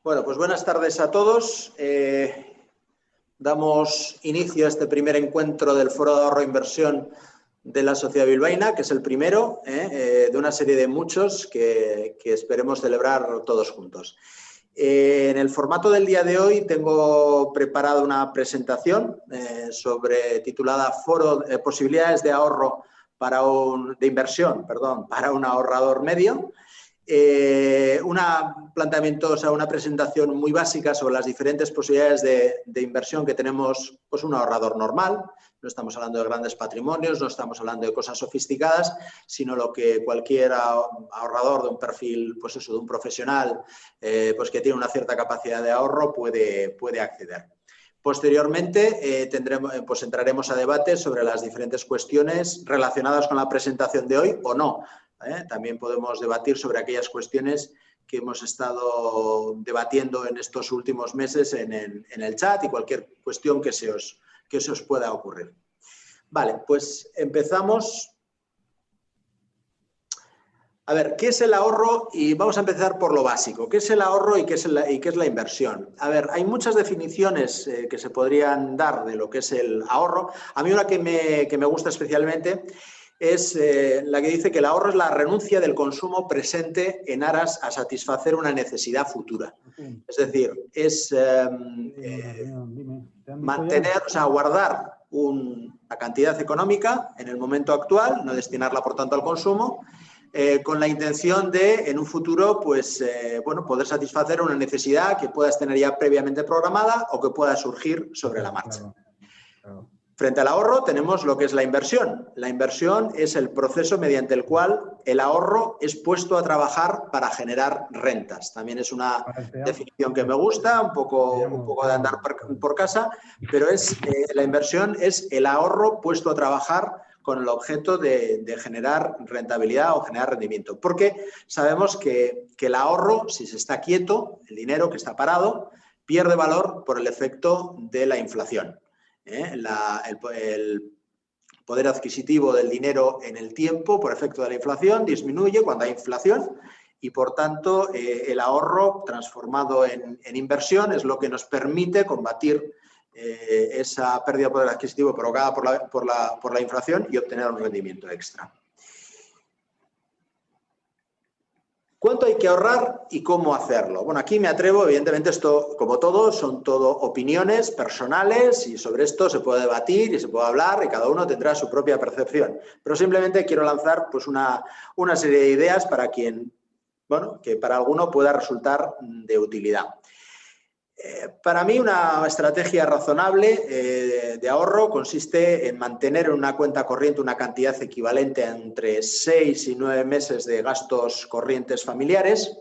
Bueno, pues buenas tardes a todos. Damos inicio a este primer encuentro del Foro de Ahorro e Inversión de la Sociedad Bilbaína, que es el primero de una serie de muchos que esperemos celebrar todos juntos. En el formato del día de hoy tengo preparada una presentación titulada Foro Posibilidades de ahorro de inversión para un ahorrador medio. Una presentación muy básica sobre las diferentes posibilidades de inversión que tenemos pues, un ahorrador normal. No estamos hablando de grandes patrimonios, no estamos hablando de cosas sofisticadas, sino lo que cualquier ahorrador de un perfil, pues eso, de un profesional, pues que tiene una cierta capacidad de ahorro puede acceder. Posteriormente entraremos a debate sobre las diferentes cuestiones relacionadas con la presentación de hoy o no. También podemos debatir sobre aquellas cuestiones que hemos estado debatiendo en estos últimos meses en el chat y cualquier cuestión que se os pueda ocurrir. Vale, pues empezamos. A ver, ¿qué es el ahorro? Y vamos a empezar por lo básico. ¿Qué es el ahorro y qué es la inversión? A ver, hay muchas definiciones que se podrían dar de lo que es el ahorro. A mí una que me gusta especialmente es la que dice que el ahorro es la renuncia del consumo presente en aras a satisfacer una necesidad futura. Es decir, es mantener, o sea, guardar una cantidad económica en el momento actual, no destinarla, por tanto, al consumo, con la intención de, en un futuro, pues, poder satisfacer una necesidad que puedas tener ya previamente programada o que pueda surgir sobre la marcha. Claro. Frente al ahorro tenemos lo que es la inversión. La inversión es el proceso mediante el cual el ahorro es puesto a trabajar para generar rentas. También es una definición que me gusta, un poco de andar por casa, pero la inversión es el ahorro puesto a trabajar con el objeto de generar rentabilidad o generar rendimiento. Porque sabemos que el ahorro, si se está quieto, el dinero que está parado, pierde valor por el efecto de la inflación. El poder adquisitivo del dinero en el tiempo por efecto de la inflación disminuye cuando hay inflación y, por tanto, el ahorro transformado en inversión es lo que nos permite combatir esa pérdida de poder adquisitivo provocada por la inflación y obtener un rendimiento extra. ¿Cuánto hay que ahorrar y cómo hacerlo? Bueno, aquí me atrevo, evidentemente esto, como todo, son todo opiniones personales y sobre esto se puede debatir y se puede hablar y cada uno tendrá su propia percepción. Pero simplemente quiero lanzar pues, una serie de ideas para que para alguno pueda resultar de utilidad. Para mí una estrategia razonable de ahorro consiste en mantener en una cuenta corriente una cantidad equivalente a entre 6 y 9 meses de gastos corrientes familiares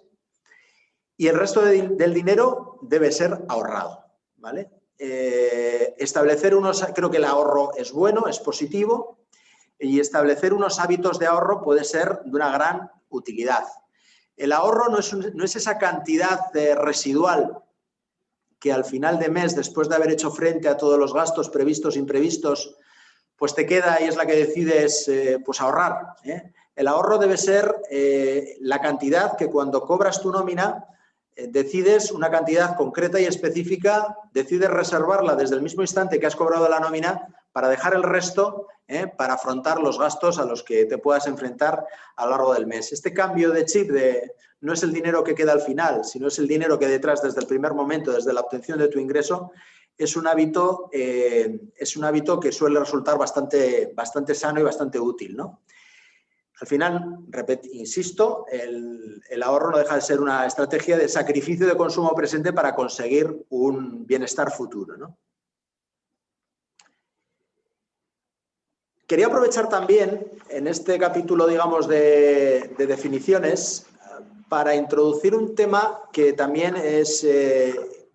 y el resto del dinero debe ser ahorrado, ¿vale? Creo que el ahorro es bueno, es positivo y establecer unos hábitos de ahorro puede ser de una gran utilidad. El ahorro no es esa cantidad residual que al final de mes, después de haber hecho frente a todos los gastos previstos e imprevistos, pues te queda y es la que decides pues ahorrar. El ahorro debe ser la cantidad que cuando cobras tu nómina decides una cantidad concreta y específica, decides reservarla desde el mismo instante que has cobrado la nómina para dejar el resto para afrontar los gastos a los que te puedas enfrentar a lo largo del mes. Este cambio de chip no es el dinero que queda al final, sino es el dinero que detrás desde el primer momento, desde la obtención de tu ingreso, es un hábito que suele resultar bastante sano y bastante útil, ¿no? Al final, insisto, el ahorro no deja de ser una estrategia de sacrificio de consumo presente para conseguir un bienestar futuro, ¿no? Quería aprovechar también en este capítulo, digamos, de definiciones para introducir un tema que también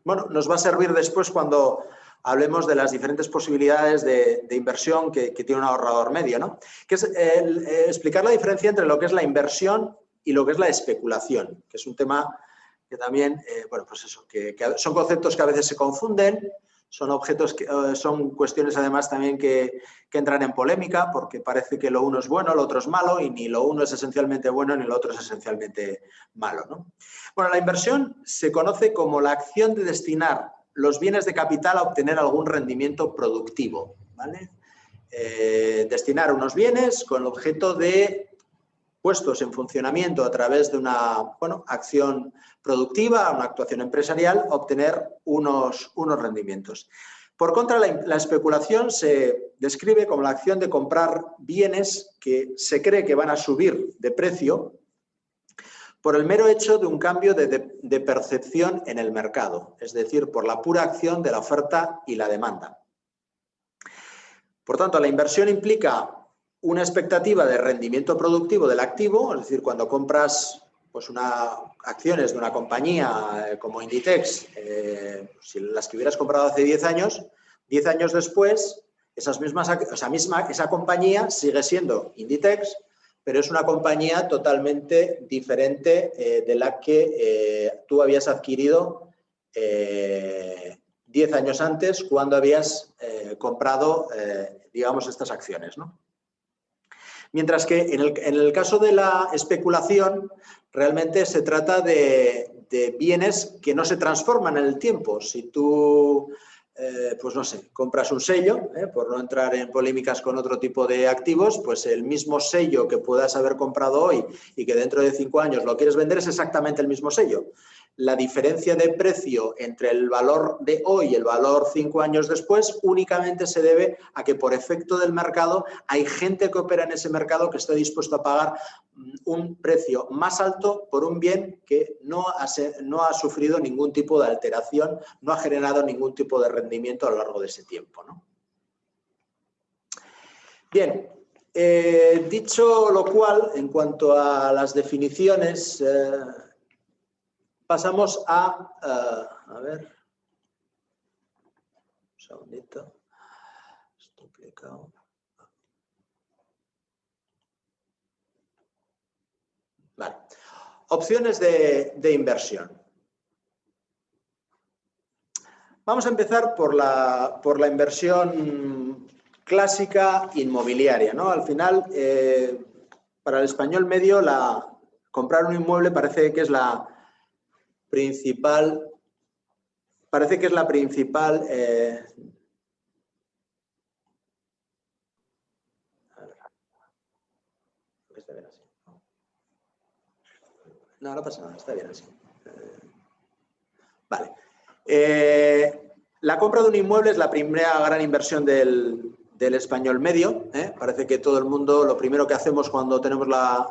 nos va a servir después cuando hablemos de las diferentes posibilidades de inversión que tiene un ahorrador medio, ¿no? Que es explicar la diferencia entre lo que es la inversión y lo que es la especulación, que es un tema que también, que son conceptos que a veces se confunden, Son objetos que son cuestiones además también que entran en polémica porque parece que lo uno es bueno, lo otro es malo y ni lo uno es esencialmente bueno ni lo otro es esencialmente malo, ¿no? Bueno, la inversión se conoce como la acción de destinar los bienes de capital a obtener algún rendimiento productivo, ¿vale? Destinar unos bienes con el objeto de, puestos en funcionamiento a través de una acción productiva, una actuación empresarial, obtener unos rendimientos. Por contra, la especulación se describe como la acción de comprar bienes que se cree que van a subir de precio por el mero hecho de un cambio de percepción en el mercado, es decir, por la pura acción de la oferta y la demanda. Por tanto, la inversión implica una expectativa de rendimiento productivo del activo, es decir, cuando compras pues, acciones de una compañía como Inditex, si las que hubieras comprado hace 10 años después, esa compañía sigue siendo Inditex, pero es una compañía totalmente diferente de la que tú habías adquirido 10 años antes cuando habías comprado, digamos, estas acciones, ¿no? Mientras que en el caso de la especulación, realmente se trata de bienes que no se transforman en el tiempo. Si tú, pues no sé, compras un sello, por no entrar en polémicas con otro tipo de activos, pues el mismo sello que puedas haber comprado hoy y que dentro de 5 años lo quieres vender es exactamente el mismo sello. La diferencia de precio entre el valor de hoy y el valor 5 años después únicamente se debe a que por efecto del mercado hay gente que opera en ese mercado que está dispuesto a pagar un precio más alto por un bien que no ha sufrido ningún tipo de alteración, no ha generado ningún tipo de rendimiento a lo largo de ese tiempo, ¿no? Bien, dicho lo cual, en cuanto a las definiciones, pasamos a ver, un segundito, esto complicado. Vale, opciones de inversión. Vamos a empezar por la inversión clásica inmobiliaria, ¿no? Al final, para el español medio, comprar un inmueble parece que es la principal, no pasa nada, está bien así. Vale. La compra de un inmueble es la primera gran inversión del español medio. Parece que todo el mundo, lo primero que hacemos cuando tenemos la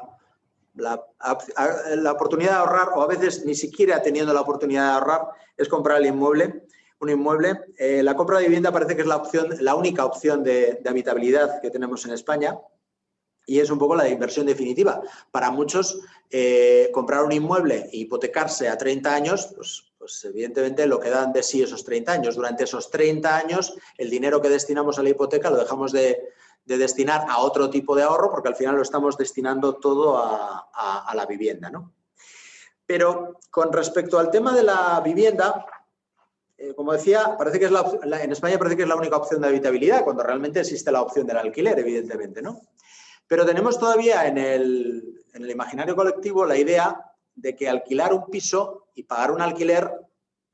oportunidad de ahorrar, o a veces ni siquiera teniendo la oportunidad de ahorrar, es comprar un inmueble. La compra de vivienda parece que es la única opción de habitabilidad que tenemos en España. Y es un poco la inversión definitiva. Para muchos, comprar un inmueble e hipotecarse a 30 años, pues evidentemente lo que dan de sí esos 30 años. Durante esos 30 años, el dinero que destinamos a la hipoteca lo dejamos de destinar a otro tipo de ahorro porque al final lo estamos destinando todo a la vivienda, ¿no? Pero con respecto al tema de la vivienda, como decía, parece que en España parece que es la única opción de habitabilidad, cuando realmente existe la opción del alquiler, evidentemente, ¿no? Pero tenemos todavía en el imaginario colectivo la idea de que alquilar un piso y pagar un alquiler,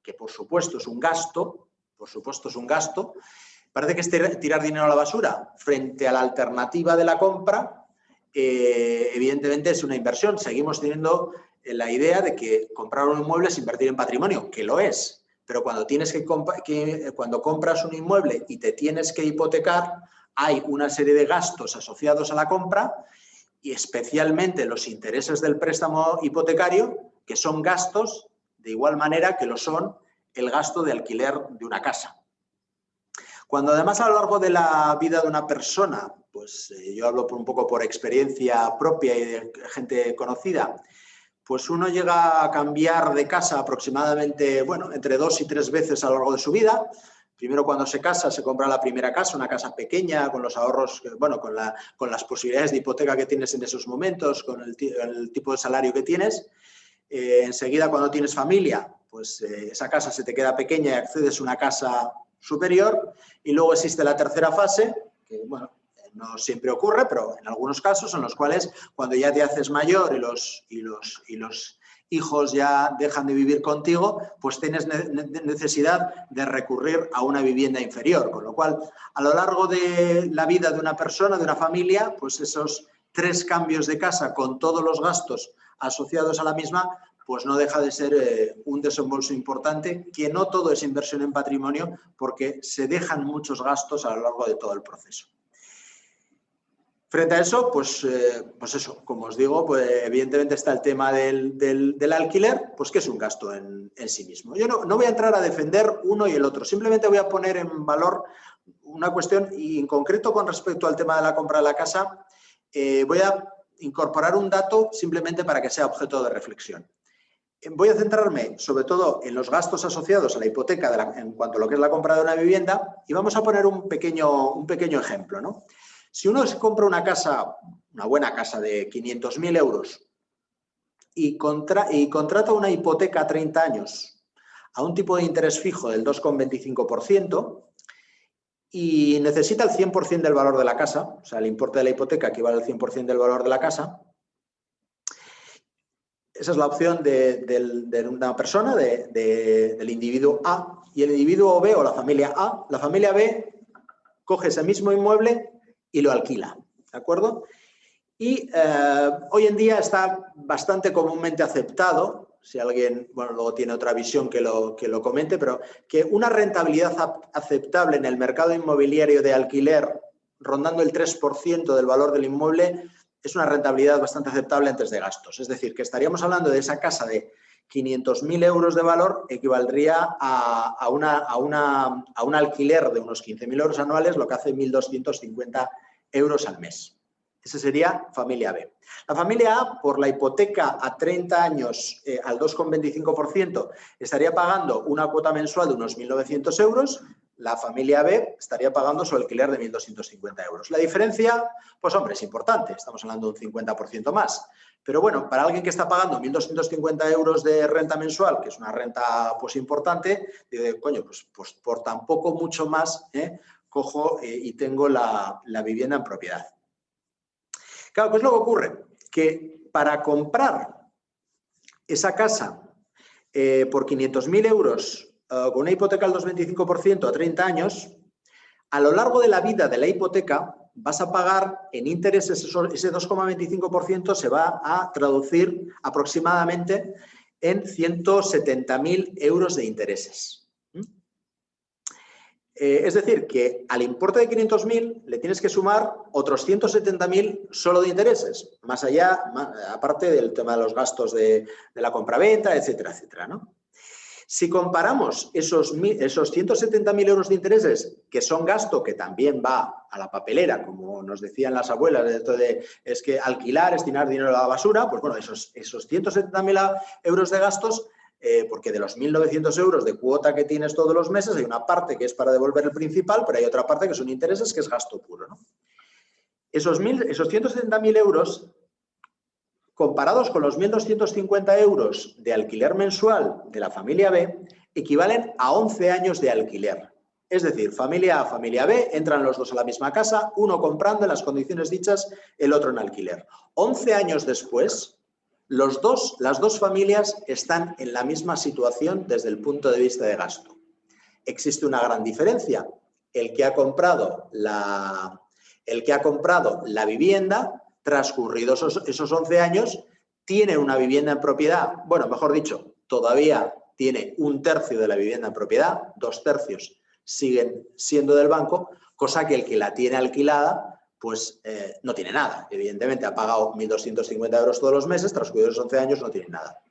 que por supuesto es un gasto, parece que es tirar dinero a la basura. Frente a la alternativa de la compra, evidentemente es una inversión. Seguimos teniendo la idea de que comprar un inmueble es invertir en patrimonio, que lo es. Pero cuando cuando compras un inmueble y te tienes que hipotecar, hay una serie de gastos asociados a la compra y especialmente los intereses del préstamo hipotecario, que son gastos de igual manera que lo son el gasto de alquiler de una casa. Cuando además a lo largo de la vida de una persona, pues yo hablo un poco por experiencia propia y de gente conocida, pues uno llega a cambiar de casa aproximadamente, entre 2 y 3 veces a lo largo de su vida. Primero, cuando se casa, se compra la primera casa, una casa pequeña, con los ahorros, con las posibilidades de hipoteca que tienes en esos momentos, con el tipo de salario que tienes. Enseguida, cuando tienes familia, pues esa casa se te queda pequeña y accedes a una casa superior, y luego existe la tercera fase, que bueno, no siempre ocurre, pero en algunos casos en los cuales cuando ya te haces mayor y los hijos ya dejan de vivir contigo, pues tienes necesidad de recurrir a una vivienda inferior, con lo cual a lo largo de la vida de una persona, de una familia, pues esos 3 cambios de casa con todos los gastos asociados a la misma, pues no deja de ser un desembolso importante, que no todo es inversión en patrimonio, porque se dejan muchos gastos a lo largo de todo el proceso. Frente a eso, pues eso, como os digo, pues evidentemente está el tema del alquiler, pues que es un gasto en sí mismo. Yo no voy a entrar a defender uno y el otro, simplemente voy a poner en valor una cuestión, y en concreto con respecto al tema de la compra de la casa, voy a incorporar un dato simplemente para que sea objeto de reflexión. Voy a centrarme sobre todo en los gastos asociados a la hipoteca en cuanto a lo que es la compra de una vivienda, y vamos a poner un pequeño ejemplo, ¿no? Si uno se compra una casa, una buena casa de 500.000 euros y contrata una hipoteca a 30 años a un tipo de interés fijo del 2,25% y necesita el 100% del valor de la casa, o sea, el importe de la hipoteca equivale al 100% del valor de la casa, esa es la opción de una persona, del individuo A, y el individuo B o la familia A. La familia B coge ese mismo inmueble y lo alquila, ¿de acuerdo? Y hoy en día está bastante comúnmente aceptado, si alguien, bueno, luego tiene otra visión que lo comente, pero que una rentabilidad aceptable en el mercado inmobiliario de alquiler, rondando el 3% del valor del inmueble, es una rentabilidad bastante aceptable antes de gastos. Es decir, que estaríamos hablando de esa casa de 500.000 euros de valor, equivaldría a un alquiler de unos 15.000 euros anuales, lo que hace 1.250 euros al mes. Esa sería familia B. La familia A, por la hipoteca a 30 años al 2,25%, estaría pagando una cuota mensual de unos 1.900 euros. La familia B estaría pagando su alquiler de 1.250 euros. La diferencia, pues hombre, es importante. Estamos hablando de un 50% más. Pero bueno, para alguien que está pagando 1.250 euros de renta mensual, que es una renta pues importante, digo, coño, pues por tan poco mucho más, cojo y tengo la vivienda en propiedad. Claro, ¿qué es lo que ocurre? Que para comprar esa casa por 500.000 euros con una hipoteca al 2,25% a 30 años, a lo largo de la vida de la hipoteca vas a pagar en intereses, ese 2,25% se va a traducir aproximadamente en 170.000 euros de intereses. Es decir, que al importe de 500.000 le tienes que sumar otros 170.000 solo de intereses, más allá, aparte del tema de los gastos de la compraventa, etcétera, etcétera, ¿no? Si comparamos esos 170.000 euros de intereses, que son gasto que también va a la papelera, como nos decían las abuelas, es que alquilar es tirar dinero a la basura, pues bueno, esos 170.000 euros de gastos, porque de los 1.900 euros de cuota que tienes todos los meses, hay una parte que es para devolver el principal, pero hay otra parte que son intereses, que es gasto puro, ¿no? Esos 170.000 euros, comparados con los 1.250 euros de alquiler mensual de la familia B, equivalen a 11 años de alquiler. Es decir, familia A, familia B, entran los dos a la misma casa, uno comprando en las condiciones dichas, el otro en alquiler. 11 años después, las dos familias están en la misma situación desde el punto de vista de gasto. Existe una gran diferencia. El que ha comprado la vivienda, transcurridos esos 11 años, tiene una vivienda en propiedad, bueno, mejor dicho, todavía tiene 1/3 de la vivienda en propiedad, 2/3 siguen siendo del banco, cosa que el que la tiene alquilada, pues no tiene nada. Evidentemente ha pagado 1.250 euros todos los meses, transcurridos esos 11 años no tiene nada.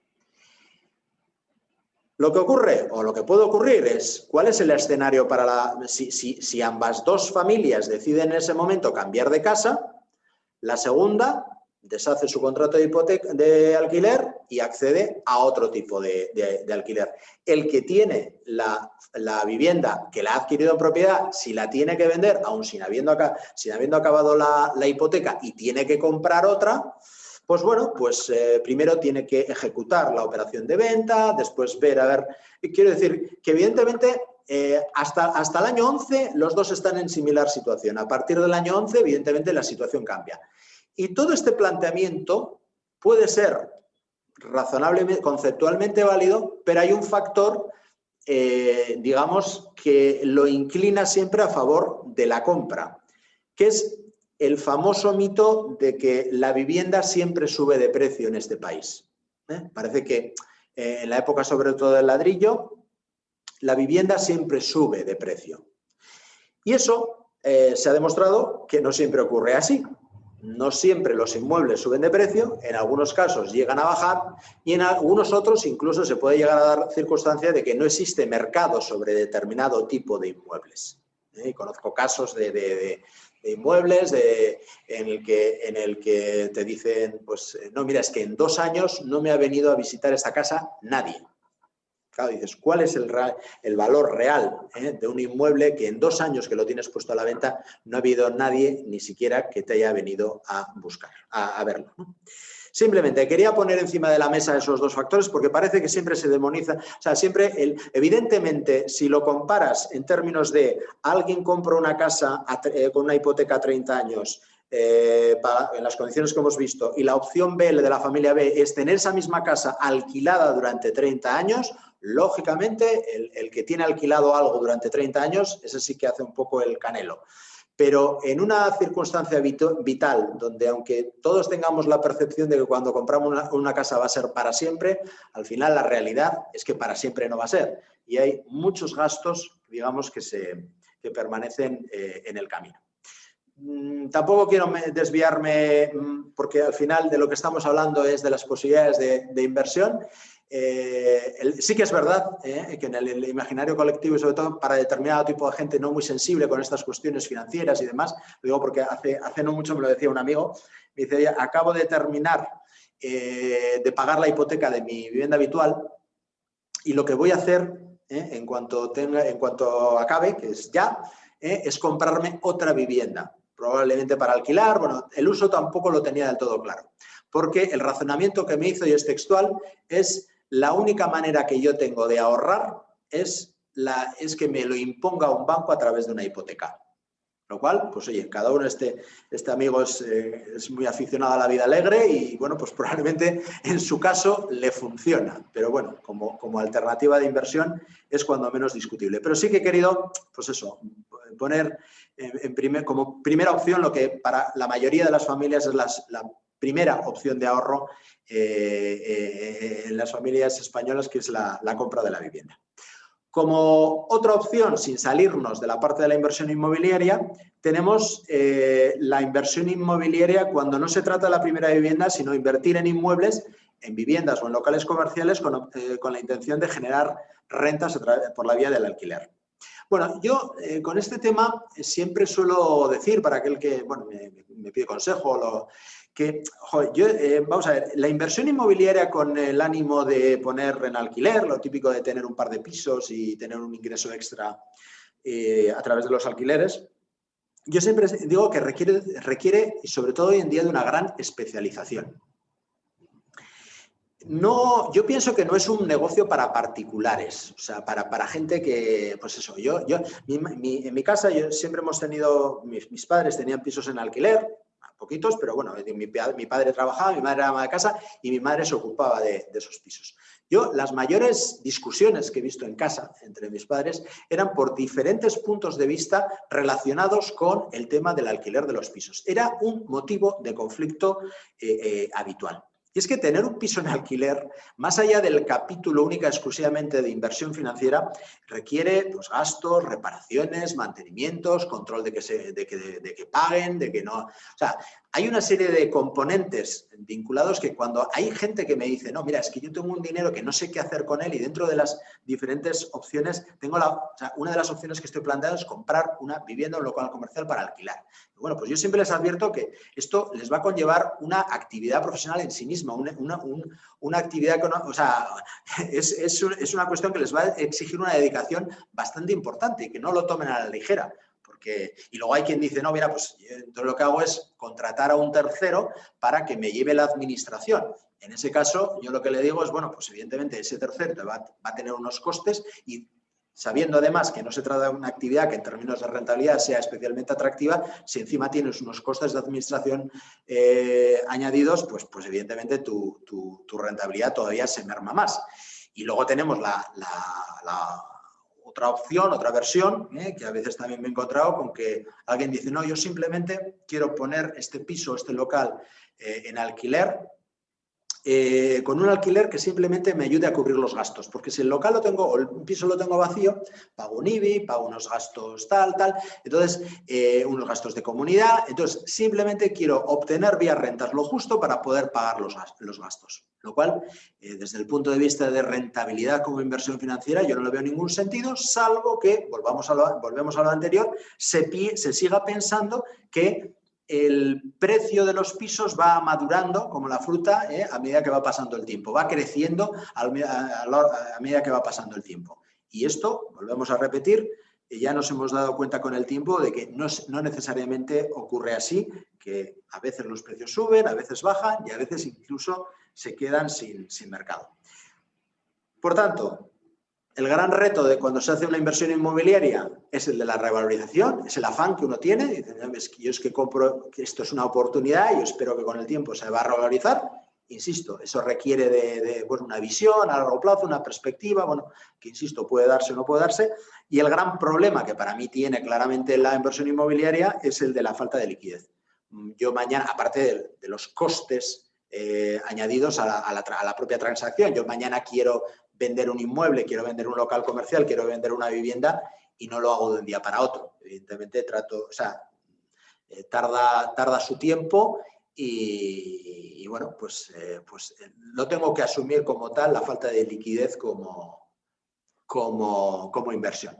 Lo que ocurre, o lo que puede ocurrir, es cuál es el escenario para si ambas dos familias deciden en ese momento cambiar de casa. La segunda deshace su contrato de alquiler y accede a otro tipo de alquiler. El que tiene la vivienda que la ha adquirido en propiedad, si la tiene que vender, aun sin habiendo acabado la hipoteca y tiene que comprar otra, pues bueno, pues primero tiene que ejecutar la operación de venta, después ver, quiero decir que evidentemente hasta el año 11 los dos están en similar situación. A partir del año 11, evidentemente, la situación cambia. Y todo este planteamiento puede ser razonablemente, conceptualmente válido, pero hay un factor, digamos, que lo inclina siempre a favor de la compra, que es el famoso mito de que la vivienda siempre sube de precio en este país. Parece que en la época sobre todo del ladrillo, la vivienda siempre sube de precio. Y eso se ha demostrado que no siempre ocurre así. No siempre los inmuebles suben de precio, en algunos casos llegan a bajar y en algunos otros incluso se puede llegar a dar circunstancia de que no existe mercado sobre determinado tipo de inmuebles. Conozco casos de inmuebles en el que te dicen, pues no, mira, es que en 2 años no me ha venido a visitar esta casa nadie. Claro, dices, ¿cuál es el valor real de un inmueble que en 2 años que lo tienes puesto a la venta no ha habido nadie ni siquiera que te haya venido a buscar, a verlo, ¿no? Simplemente quería poner encima de la mesa esos dos factores porque parece que siempre se demoniza, o sea, siempre, evidentemente, si lo comparas en términos de alguien compra una casa con una hipoteca a 30 años, en las condiciones que hemos visto, y la opción B de la familia B es tener esa misma casa alquilada durante 30 años, lógicamente el que tiene alquilado algo durante 30 años, ese sí que hace un poco el canelo. Pero en una circunstancia vital, donde aunque todos tengamos la percepción de que cuando compramos una casa va a ser para siempre, al final la realidad es que para siempre no va a ser. Y hay muchos gastos, digamos, que permanecen en el camino. Tampoco quiero desviarme, porque al final de lo que estamos hablando es de las posibilidades de inversión. Sí que es verdad que en el imaginario colectivo y sobre todo para determinado tipo de gente no muy sensible con estas cuestiones financieras y demás, lo digo porque hace no mucho me lo decía un amigo, me dice, oye, acabo de terminar de pagar la hipoteca de mi vivienda habitual y lo que voy a hacer en cuanto acabe, que es ya, es comprarme otra vivienda, probablemente para alquilar. Bueno, el uso tampoco lo tenía del todo claro, porque el razonamiento que me hizo, y es textual, es la única manera que yo tengo de ahorrar es que me lo imponga un banco a través de una hipoteca. Lo cual, pues oye, cada uno, este amigo es muy aficionado a la vida alegre y bueno, pues probablemente en su caso le funciona. Pero bueno, como alternativa de inversión es cuando menos discutible. Pero sí que he querido, pues eso, poner como primera opción lo que para la mayoría de las familias es la primera opción de ahorro en las familias españolas, que es la compra de la vivienda. Como otra opción, sin salirnos de la parte de la inversión inmobiliaria, tenemos la inversión inmobiliaria cuando no se trata de la primera vivienda, sino invertir en inmuebles, en viviendas o en locales comerciales con la intención de generar rentas por la vía del alquiler. Bueno, yo con este tema siempre suelo decir, para aquel que me pide consejo, vamos a ver, la inversión inmobiliaria con el ánimo de poner en alquiler, lo típico de tener un par de pisos y tener un ingreso extra a través de los alquileres, yo siempre digo que requiere, y sobre todo hoy en día, de una gran especialización. No, yo pienso que no es un negocio para particulares, o sea, para gente que, pues eso, en mi casa siempre hemos tenido, mis padres tenían pisos en alquiler, poquitos, pero bueno, mi padre trabajaba, mi madre era ama de casa y mi madre se ocupaba de esos pisos. Yo, las mayores discusiones que he visto en casa entre mis padres eran por diferentes puntos de vista relacionados con el tema del alquiler de los pisos. Era un motivo de conflicto habitual. Y es que tener un piso en alquiler, más allá del capítulo única exclusivamente de inversión financiera, requiere pues, gastos, reparaciones, mantenimientos, control de que paguen, de que no... O sea, hay una serie de componentes vinculados que cuando hay gente que me dice, no, mira, es que yo tengo un dinero que no sé qué hacer con él y dentro de las diferentes opciones, una de las opciones que estoy planteando es comprar una vivienda o un local comercial para alquilar. Bueno, pues yo siempre les advierto que esto les va a conllevar una actividad profesional en sí misma, una actividad, o sea, es una cuestión que les va a exigir una dedicación bastante importante y que no lo tomen a la ligera. Y luego hay quien dice, no, mira, pues entonces lo que hago es contratar a un tercero para que me lleve la administración. En ese caso, yo lo que le digo es, bueno, pues evidentemente ese tercero va a tener unos costes y sabiendo además que no se trata de una actividad que en términos de rentabilidad sea especialmente atractiva, si encima tienes unos costes de administración añadidos, pues evidentemente tu rentabilidad todavía se merma más. Y luego tenemos la otra opción, otra versión, que a veces también me he encontrado con que alguien dice, no, yo simplemente quiero poner este piso, este local en alquiler, con un alquiler que simplemente me ayude a cubrir los gastos, porque si el local lo tengo, o el piso lo tengo vacío, pago un IBI, pago unos gastos tal, entonces unos gastos de comunidad, entonces simplemente quiero obtener vía rentas lo justo para poder pagar los gastos, lo cual desde el punto de vista de rentabilidad como inversión financiera yo no le veo ningún sentido, salvo que, volvemos a lo anterior, se siga pensando que el precio de los pisos va madurando como la fruta a medida que va pasando el tiempo, va creciendo a medida que va pasando el tiempo. Y esto, volvemos a repetir, ya nos hemos dado cuenta con el tiempo de que no necesariamente ocurre así, que a veces los precios suben, a veces bajan y a veces incluso se quedan sin mercado. Por tanto, el gran reto de cuando se hace una inversión inmobiliaria es el de la revalorización, es el afán que uno tiene. Dice, yo es que compro, que esto es una oportunidad y yo espero que con el tiempo se va a revalorizar. Insisto, eso requiere de una visión a largo plazo, una perspectiva, que insisto, puede darse o no puede darse. Y el gran problema que para mí tiene claramente la inversión inmobiliaria es el de la falta de liquidez. Yo mañana, aparte de los costes añadidos a la propia transacción, yo mañana quiero vender un inmueble, quiero vender un local comercial, quiero vender una vivienda y no lo hago de un día para otro. Evidentemente tarda su tiempo y bueno, pues lo tengo que asumir como tal, la falta de liquidez como inversión.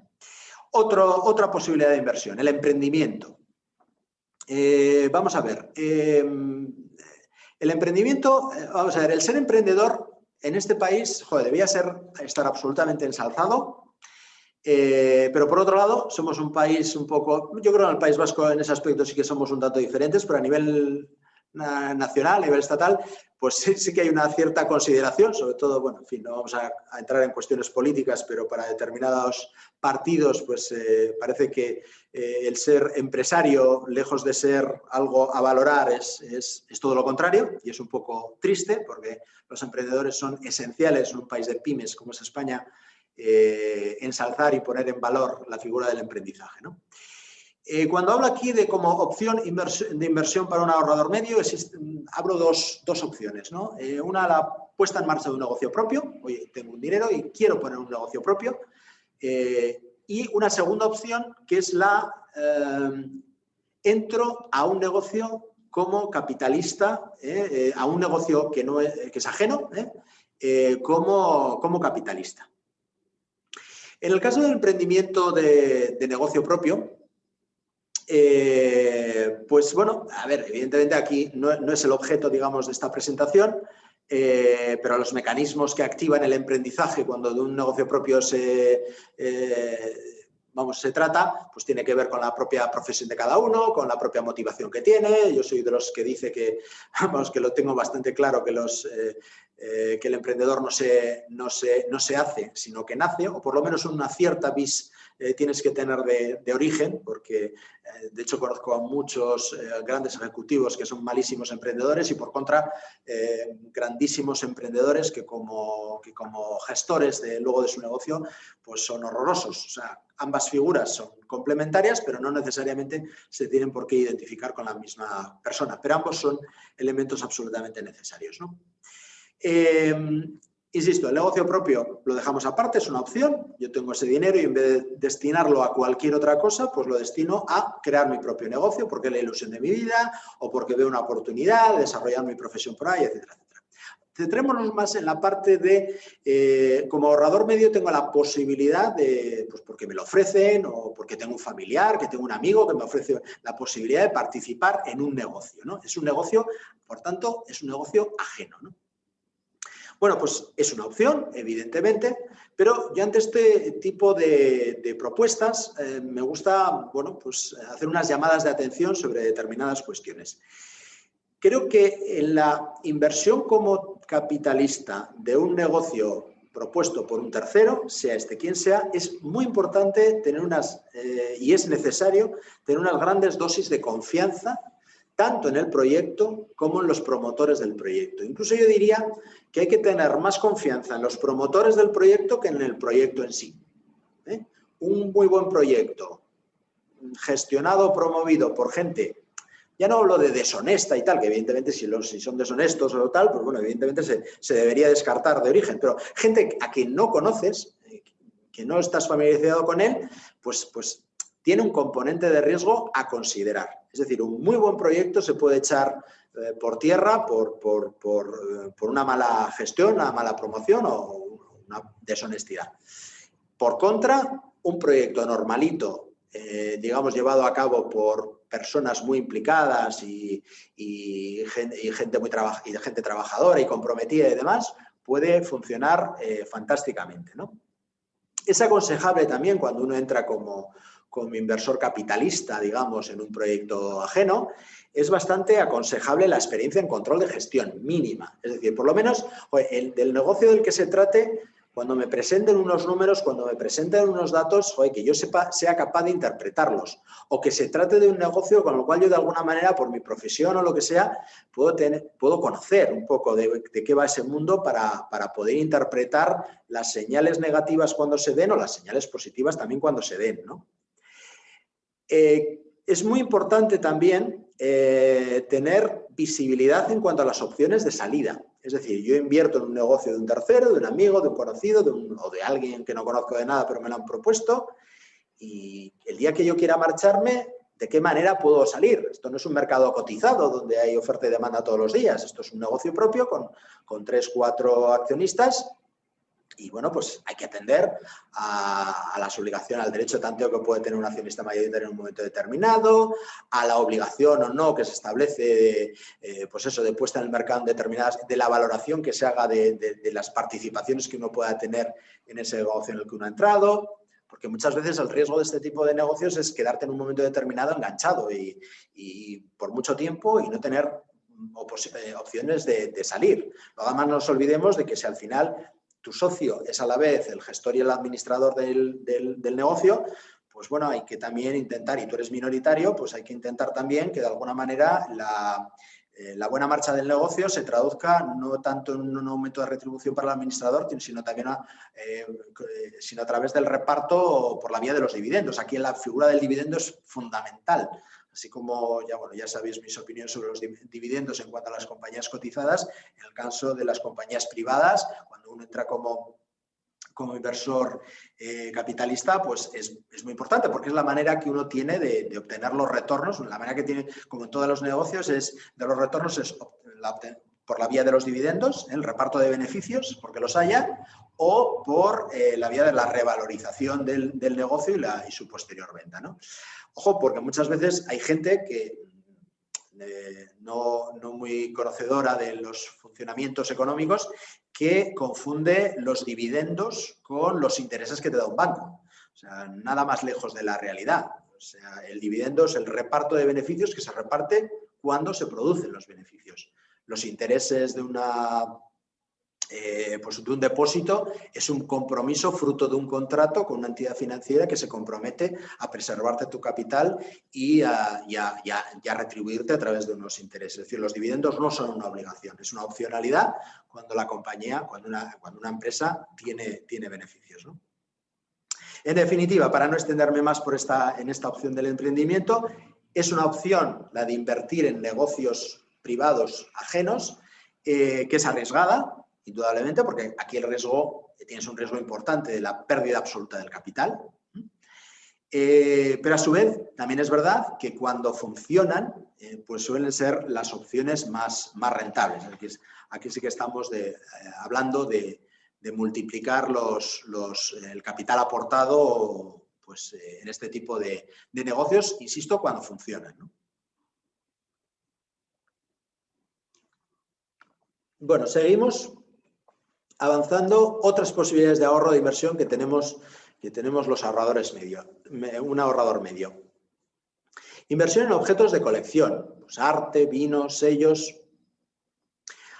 Otra posibilidad de inversión, el emprendimiento. Vamos a ver, el emprendimiento, el ser emprendedor en este país, debía estar absolutamente ensalzado, pero por otro lado somos un país un poco, yo creo que en el País Vasco en ese aspecto sí que somos un tanto diferentes, pero a nivel nacional, a nivel estatal, pues sí que hay una cierta consideración, sobre todo, bueno, en fin, no vamos a entrar en cuestiones políticas, pero para determinados partidos, pues parece que el ser empresario, lejos de ser algo a valorar, es todo lo contrario, y es un poco triste, porque los emprendedores son esenciales en un país de pymes como es España, ensalzar y poner en valor la figura del emprendizaje, ¿no? Cuando hablo aquí de como opción de inversión para un ahorrador medio, abro dos opciones, ¿no? Una, la puesta en marcha de un negocio propio. Oye, tengo un dinero y quiero poner un negocio propio. Y una segunda opción, que es entro a un negocio como capitalista, a un negocio que es ajeno, como capitalista. En el caso del emprendimiento de negocio propio, pues bueno, a ver, evidentemente aquí no es el objeto, digamos, de esta presentación, pero los mecanismos que activan el emprendizaje cuando de un negocio propio se trata, pues tiene que ver con la propia profesión de cada uno, con la propia motivación que tiene. Yo soy de los que dice que, que lo tengo bastante claro, que el emprendedor no se hace, sino que nace, o por lo menos una cierta vis tienes que tener de origen, porque de hecho conozco a muchos grandes ejecutivos que son malísimos emprendedores y por contra grandísimos emprendedores que como gestores luego de su negocio pues son horrorosos. O sea, ambas figuras son complementarias, pero no necesariamente se tienen por qué identificar con la misma persona, pero ambos son elementos absolutamente necesarios, ¿no? Insisto, el negocio propio lo dejamos aparte, es una opción. Yo tengo ese dinero y en vez de destinarlo a cualquier otra cosa, pues lo destino a crear mi propio negocio porque es la ilusión de mi vida o porque veo una oportunidad de desarrollar mi profesión por ahí, etcétera, etcétera. Centrémonos más en la parte de, como ahorrador medio tengo la posibilidad de, pues porque me lo ofrecen o porque tengo un familiar, que tengo un amigo que me ofrece la posibilidad de participar en un negocio, ¿no? Es un negocio, por tanto, es un negocio ajeno, ¿no? Bueno, pues es una opción, evidentemente, pero yo ante este tipo de propuestas me gusta, bueno, pues hacer unas llamadas de atención sobre determinadas cuestiones. Creo que en la inversión como capitalista de un negocio propuesto por un tercero, sea este quien sea, es muy importante tener y es necesario tener unas grandes dosis de confianza, tanto en el proyecto como en los promotores del proyecto. Incluso yo diría que hay que tener más confianza en los promotores del proyecto que en el proyecto en sí. Un muy buen proyecto, gestionado o promovido por gente, ya no hablo de deshonesta y tal, que evidentemente si son deshonestos o tal, pues bueno, evidentemente se debería descartar de origen, pero gente a quien no conoces, que no estás familiarizado con él, pues tiene un componente de riesgo a considerar. Es decir, un muy buen proyecto se puede echar por tierra por una mala gestión, una mala promoción o una deshonestidad. Por contra, un proyecto normalito, digamos, llevado a cabo por personas muy implicadas y gente trabajadora y comprometida y demás, puede funcionar fantásticamente, ¿no? Es aconsejable también cuando uno entra como inversor capitalista, digamos, en un proyecto ajeno, es bastante aconsejable la experiencia en control de gestión mínima. Es decir, por lo menos del negocio del que se trate, cuando me presenten unos números, cuando me presenten unos datos, que yo sea capaz de interpretarlos. O que se trate de un negocio con el cual yo de alguna manera, por mi profesión o lo que sea, puedo conocer un poco de qué va ese mundo para poder interpretar las señales negativas cuando se den o las señales positivas también cuando se den, ¿no? Es muy importante también tener visibilidad en cuanto a las opciones de salida. Es decir, yo invierto en un negocio de un tercero, de un amigo, de un conocido, o de alguien que no conozco de nada, pero me lo han propuesto, y el día que yo quiera marcharme, ¿de qué manera puedo salir? Esto no es un mercado cotizado donde hay oferta y demanda todos los días. Esto es un negocio propio con 3 o 4 accionistas. Y bueno, pues hay que atender a las obligaciones, al derecho de tanteo que puede tener un accionista mayoritario en un momento determinado, a la obligación o no que se establece, pues eso, de puesta en el mercado en determinadas, de la valoración que se haga de las participaciones que uno pueda tener en ese negocio en el que uno ha entrado. Porque muchas veces el riesgo de este tipo de negocios es quedarte en un momento determinado enganchado y por mucho tiempo y no tener opciones de salir. Además, no nos olvidemos de que si al final tu socio es a la vez el gestor y el administrador del negocio, pues bueno, hay que también intentar, y tú eres minoritario, pues hay que intentar también que de alguna manera la buena marcha del negocio se traduzca no tanto en un aumento de retribución para el administrador, sino también a través del reparto por la vía de los dividendos. Aquí la figura del dividendo es fundamental. Así como ya sabéis mis opiniones sobre los dividendos en cuanto a las compañías cotizadas, en el caso de las compañías privadas, cuando uno entra como inversor capitalista, pues es muy importante porque es la manera que uno tiene de obtener los retornos. La manera que tiene, como en todos los negocios, de los retornos es por la vía de los dividendos, el reparto de beneficios, porque los haya, o por la vía de la revalorización del negocio y su posterior venta, ¿no? Ojo, porque muchas veces hay gente que no muy conocedora de los funcionamientos económicos que confunde los dividendos con los intereses que te da un banco. O sea, nada más lejos de la realidad. O sea, el dividendo es el reparto de beneficios que se reparte cuando se producen los beneficios. Los intereses de un depósito es un compromiso fruto de un contrato con una entidad financiera que se compromete a preservarte tu capital y a retribuirte a través de unos intereses. Es decir, los dividendos no son una obligación, es una opcionalidad cuando la compañía, cuando una empresa tiene beneficios, ¿no? En definitiva, para no extenderme más en esta opción del emprendimiento, es una opción la de invertir en negocios privados ajenos, que es arriesgada, indudablemente, porque aquí tienes un riesgo importante de la pérdida absoluta del capital. Pero a su vez, también es verdad que cuando funcionan, pues suelen ser las opciones más rentables. Aquí sí que estamos hablando de multiplicar el capital aportado pues, en este tipo de negocios, insisto, cuando funcionan, ¿no? Bueno, seguimos avanzando. Otras posibilidades de ahorro de inversión que tenemos los ahorradores un ahorrador medio. Inversión en objetos de colección, pues arte, vinos, sellos.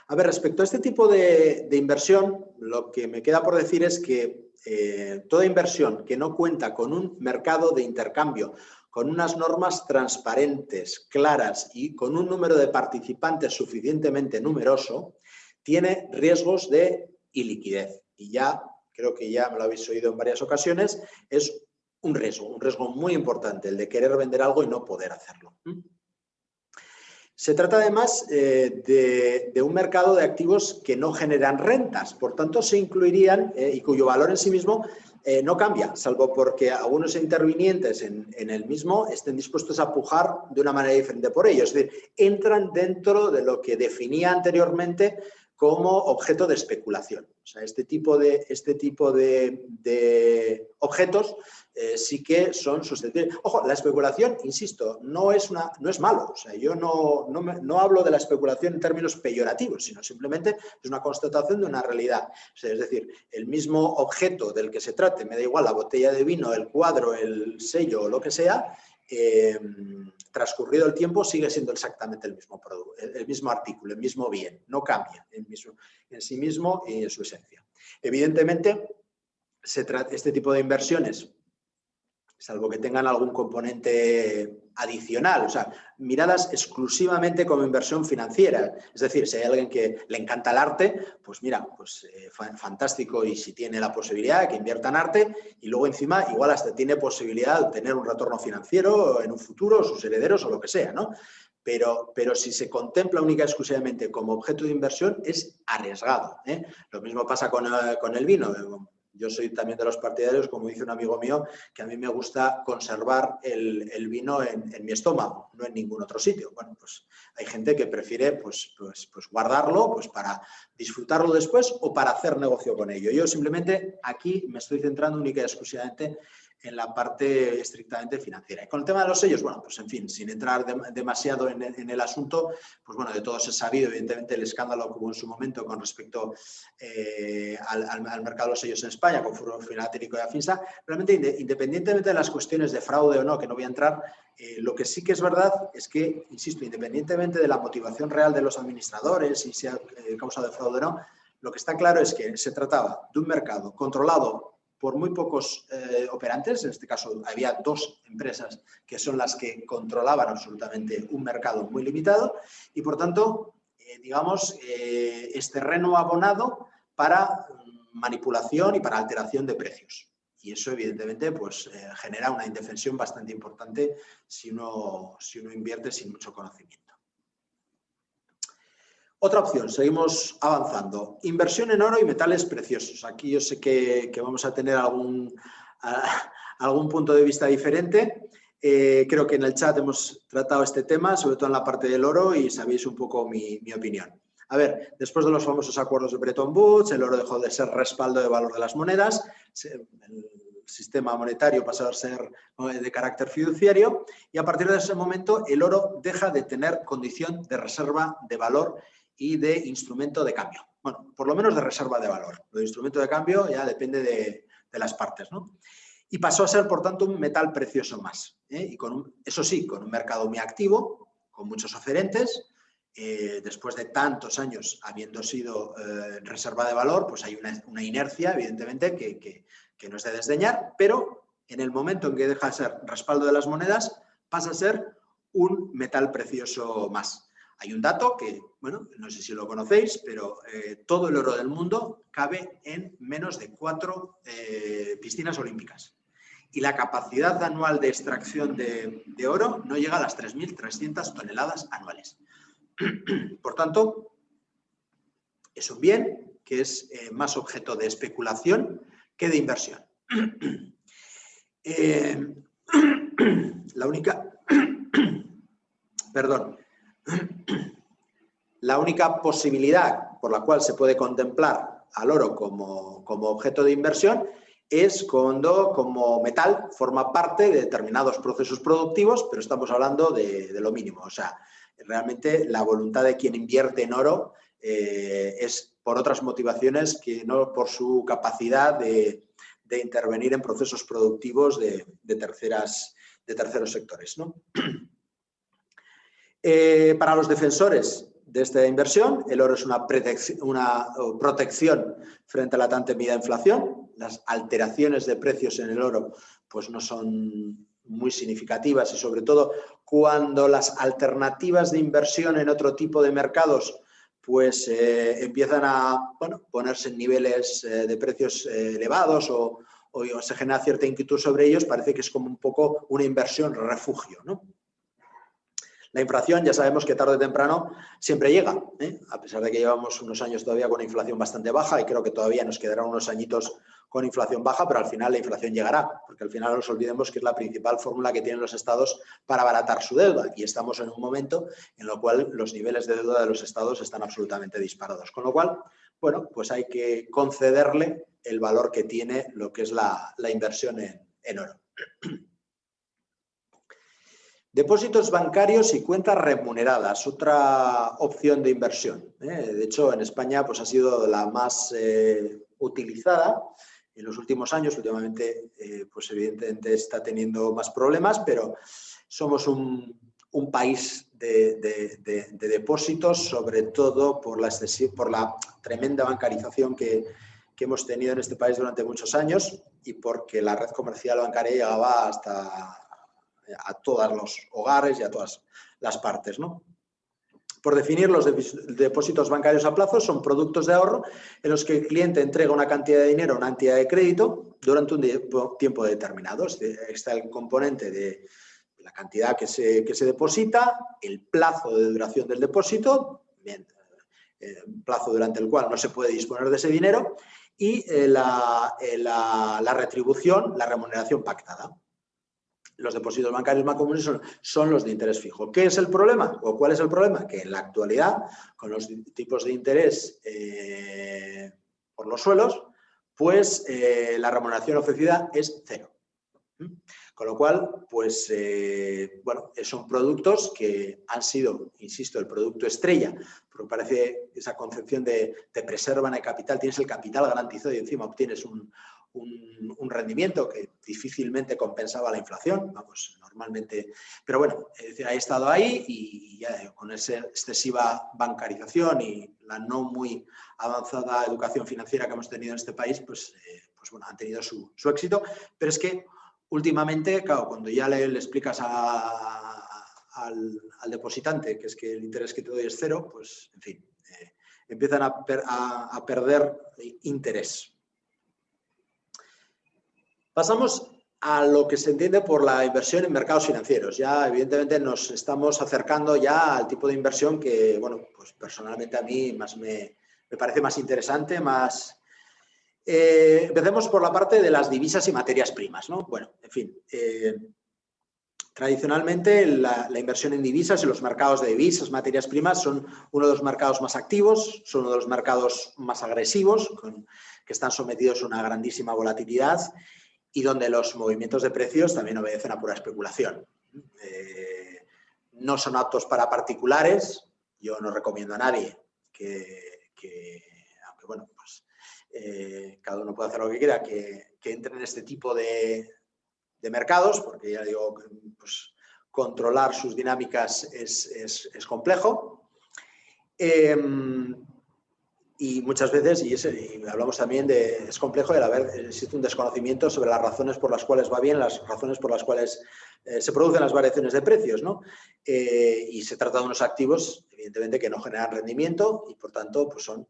A ver, respecto a este tipo de inversión, lo que me queda por decir es que toda inversión que no cuenta con un mercado de intercambio, con unas normas transparentes, claras y con un número de participantes suficientemente numeroso, tiene riesgos de iliquidez. Y ya, creo que ya me lo habéis oído en varias ocasiones, es un riesgo muy importante, el de querer vender algo y no poder hacerlo. Se trata además de un mercado de activos que no generan rentas, por tanto se incluirían y cuyo valor en sí mismo no cambia, salvo porque algunos intervinientes en el mismo estén dispuestos a pujar de una manera diferente por ello. Es decir, entran dentro de lo que definía anteriormente como objeto de especulación. O sea, este tipo de objetos sí que son susceptibles. Ojo, la especulación, insisto, no es malo. O sea, yo no hablo de la especulación en términos peyorativos, sino simplemente es una constatación de una realidad. O sea, es decir, el mismo objeto del que se trate, me da igual la botella de vino, el cuadro, el sello o lo que sea, transcurrido el tiempo sigue siendo exactamente el mismo producto, el mismo artículo, el mismo bien, no cambia en sí mismo y en su esencia. Evidentemente, este tipo de inversiones, salvo que tengan algún componente adicional, o sea, miradas exclusivamente como inversión financiera. Es decir, si hay alguien que le encanta el arte, pues mira, pues fantástico, y si tiene la posibilidad de que invierta en arte y luego encima igual hasta tiene posibilidad de obtener un retorno financiero en un futuro, sus herederos o lo que sea, ¿no? Pero si se contempla única y exclusivamente como objeto de inversión, es arriesgado, ¿eh? Lo mismo pasa con el vino. Yo soy también de los partidarios, como dice un amigo mío, que a mí me gusta conservar el vino en mi estómago, no en ningún otro sitio. Bueno, pues hay gente que prefiere pues guardarlo pues para disfrutarlo después o para hacer negocio con ello. Yo simplemente aquí me estoy centrando única y exclusivamente en la parte estrictamente financiera. Y con el tema de los sellos, bueno, pues en fin, sin entrar demasiado en el asunto, pues bueno, de todos es sabido, evidentemente, el escándalo que hubo en su momento con respecto al mercado de los sellos en España, con Foro Filatélico y Afinsa. Realmente, independientemente de las cuestiones de fraude o no, que no voy a entrar, lo que sí que es verdad es que, insisto, independientemente de la motivación real de los administradores, si sea causa de fraude o no, lo que está claro es que se trataba de un mercado controlado por muy pocos operantes. En este caso había 2 empresas que son las que controlaban absolutamente un mercado muy limitado y, por tanto, digamos, es terreno abonado para manipulación y para alteración de precios. Y eso, evidentemente, pues, genera una indefensión bastante importante si uno invierte sin mucho conocimiento. Otra opción, seguimos avanzando. Inversión en oro y metales preciosos. Aquí yo sé que vamos a tener algún punto de vista diferente. Creo que en el chat hemos tratado este tema, sobre todo en la parte del oro, y sabéis un poco mi opinión. A ver, después de los famosos acuerdos de Bretton Woods, el oro dejó de ser respaldo de valor de las monedas, el sistema monetario pasó a ser de carácter fiduciario, y a partir de ese momento el oro deja de tener condición de reserva de valor y de instrumento de cambio. Bueno, por lo menos de reserva de valor. Lo de instrumento de cambio ya depende de las partes, ¿no? Y pasó a ser, por tanto, un metal precioso más. Y eso sí, con un mercado muy activo, con muchos oferentes. Después de tantos años habiendo sido reserva de valor, pues hay una inercia, evidentemente, que no es de desdeñar, pero en el momento en que deja de ser respaldo de las monedas, pasa a ser un metal precioso más. Hay un dato que, bueno, no sé si lo conocéis, pero todo el oro del mundo cabe en menos de 4 piscinas olímpicas. Y la capacidad anual de extracción de oro no llega a las 3.300 toneladas anuales. Por tanto, es un bien que es más objeto de especulación que de inversión. La única posibilidad por la cual se puede contemplar al oro como objeto de inversión es cuando como metal forma parte de determinados procesos productivos, pero estamos hablando de lo mínimo. O sea, realmente la voluntad de quien invierte en oro es por otras motivaciones que no por su capacidad de intervenir en procesos productivos de terceros sectores, ¿no? Para los defensores de esta inversión. El oro es una protección frente a la tan temida inflación. Las alteraciones de precios en el oro pues no son muy significativas, y sobre todo cuando las alternativas de inversión en otro tipo de mercados pues empiezan a ponerse en niveles de precios elevados o se genera cierta inquietud sobre ellos, parece que es como un poco una inversión refugio, ¿no? La inflación ya sabemos que tarde o temprano siempre llega, a pesar de que llevamos unos años todavía con una inflación bastante baja, y creo que todavía nos quedarán unos añitos con inflación baja, pero al final la inflación llegará, porque al final no nos olvidemos que es la principal fórmula que tienen los estados para abaratar su deuda, y estamos en un momento en el cual los niveles de deuda de los estados están absolutamente disparados, con lo cual, bueno, pues hay que concederle el valor que tiene lo que es la inversión en oro. Depósitos bancarios y cuentas remuneradas, otra opción de inversión. De hecho, en España pues, ha sido la más utilizada en los últimos años. Últimamente, pues evidentemente está teniendo más problemas, pero somos un país de depósitos, sobre todo por la tremenda bancarización que hemos tenido en este país durante muchos años, y porque la red comercial bancaria llegaba a todos los hogares y a todas las partes, ¿no? Por definir, los depósitos bancarios a plazo son productos de ahorro en los que el cliente entrega una cantidad de dinero a una entidad de crédito durante un tiempo determinado. Está el componente de la cantidad que se deposita, el plazo de duración del depósito, un plazo durante el cual no se puede disponer de ese dinero, y la retribución, la remuneración pactada. Los depósitos bancarios más comunes son los de interés fijo. ¿Qué es el problema? ¿O cuál es el problema? Que en la actualidad, con los tipos de interés por los suelos, pues la remuneración ofrecida es cero. Con lo cual, pues, bueno, son productos que han sido, insisto, el producto estrella, porque parece esa concepción de te preservan el capital, tienes el capital garantizado y encima obtienes un rendimiento que difícilmente compensaba la inflación, vamos, normalmente, pero bueno, ha estado ahí, y ya con esa excesiva bancarización y la no muy avanzada educación financiera que hemos tenido en este país, pues bueno, han tenido su éxito, pero es que últimamente, claro, cuando ya le explicas al depositante que es que el interés que te doy es cero, pues, en fin, empiezan a perder interés. Pasamos a lo que se entiende por la inversión en mercados financieros. Ya, evidentemente, nos estamos acercando ya al tipo de inversión que, bueno, pues personalmente a mí más me parece más interesante, más... empecemos por la parte de las divisas y materias primas, ¿no? Bueno, en fin, tradicionalmente la inversión en divisas y los mercados de divisas, materias primas, son uno de los mercados más activos, son uno de los mercados más agresivos, que están sometidos a una grandísima volatilidad, y donde los movimientos de precios también obedecen a pura especulación. No son aptos para particulares. Yo no recomiendo a nadie aunque bueno, pues cada uno puede hacer lo que quiera, que entre en este tipo de mercados, porque ya digo, pues, controlar sus dinámicas es complejo. Y muchas veces, y hablamos también de, es complejo el existe un desconocimiento sobre las razones por las cuales va bien, las razones por las cuales se producen las variaciones de precios, ¿no? Y se trata de unos activos, evidentemente, que no generan rendimiento y, por tanto, pues son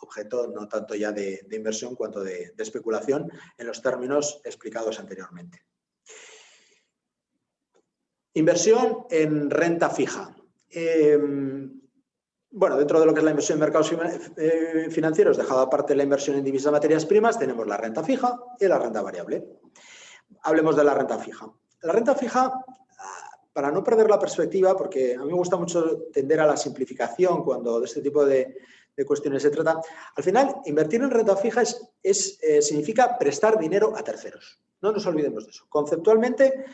objeto no tanto ya de inversión cuanto de especulación en los términos explicados anteriormente. Inversión en renta fija. Bueno, dentro de lo que es la inversión en mercados financieros, dejado aparte la inversión en divisas, materias primas, tenemos la renta fija y la renta variable. Hablemos de la renta fija. La renta fija, para no perder la perspectiva, porque a mí me gusta mucho tender a la simplificación cuando de este tipo de cuestiones se trata, al final, invertir en renta fija significa prestar dinero a terceros. No nos olvidemos de eso. Conceptualmente,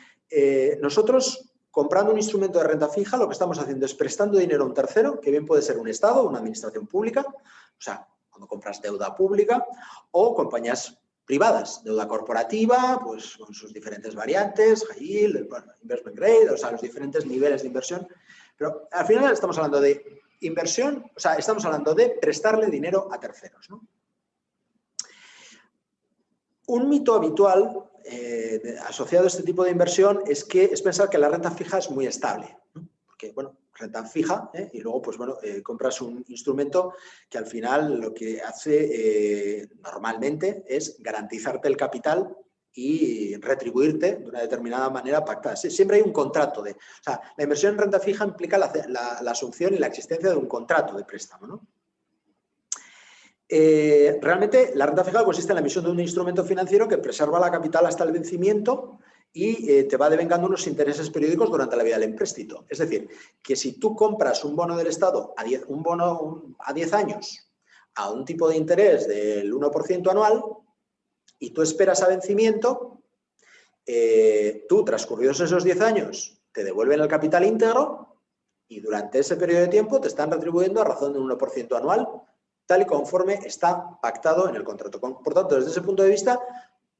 nosotros, comprando un instrumento de renta fija, lo que estamos haciendo es prestando dinero a un tercero, que bien puede ser un Estado, una administración pública, o sea, cuando compras deuda pública, o compañías privadas, deuda corporativa, pues con sus diferentes variantes, high yield, investment grade, o sea, los diferentes niveles de inversión. Pero al final estamos hablando de Inversión, o sea, estamos hablando de prestarle dinero a terceros, ¿no? Un mito habitual asociado a este tipo de inversión es pensar que la renta fija es muy estable, ¿no? Porque, bueno, renta fija y luego, pues bueno, compras un instrumento que al final lo que hace normalmente es garantizarte el capital y retribuirte de una determinada manera pactada. Siempre hay un contrato o sea, la inversión en renta fija implica la asunción y la existencia de un contrato de préstamo, ¿no? Realmente la renta fija consiste en la emisión de un instrumento financiero que preserva la capital hasta el vencimiento y te va devengando unos intereses periódicos durante la vida del empréstito. Es decir, que si tú compras un bono del Estado a 10 años a un tipo de interés del 1% anual y tú esperas a vencimiento, tú, transcurridos esos 10 años, te devuelven el capital íntegro y durante ese periodo de tiempo te están retribuyendo a razón de un 1% anual, tal y conforme está pactado en el contrato. Por tanto, desde ese punto de vista,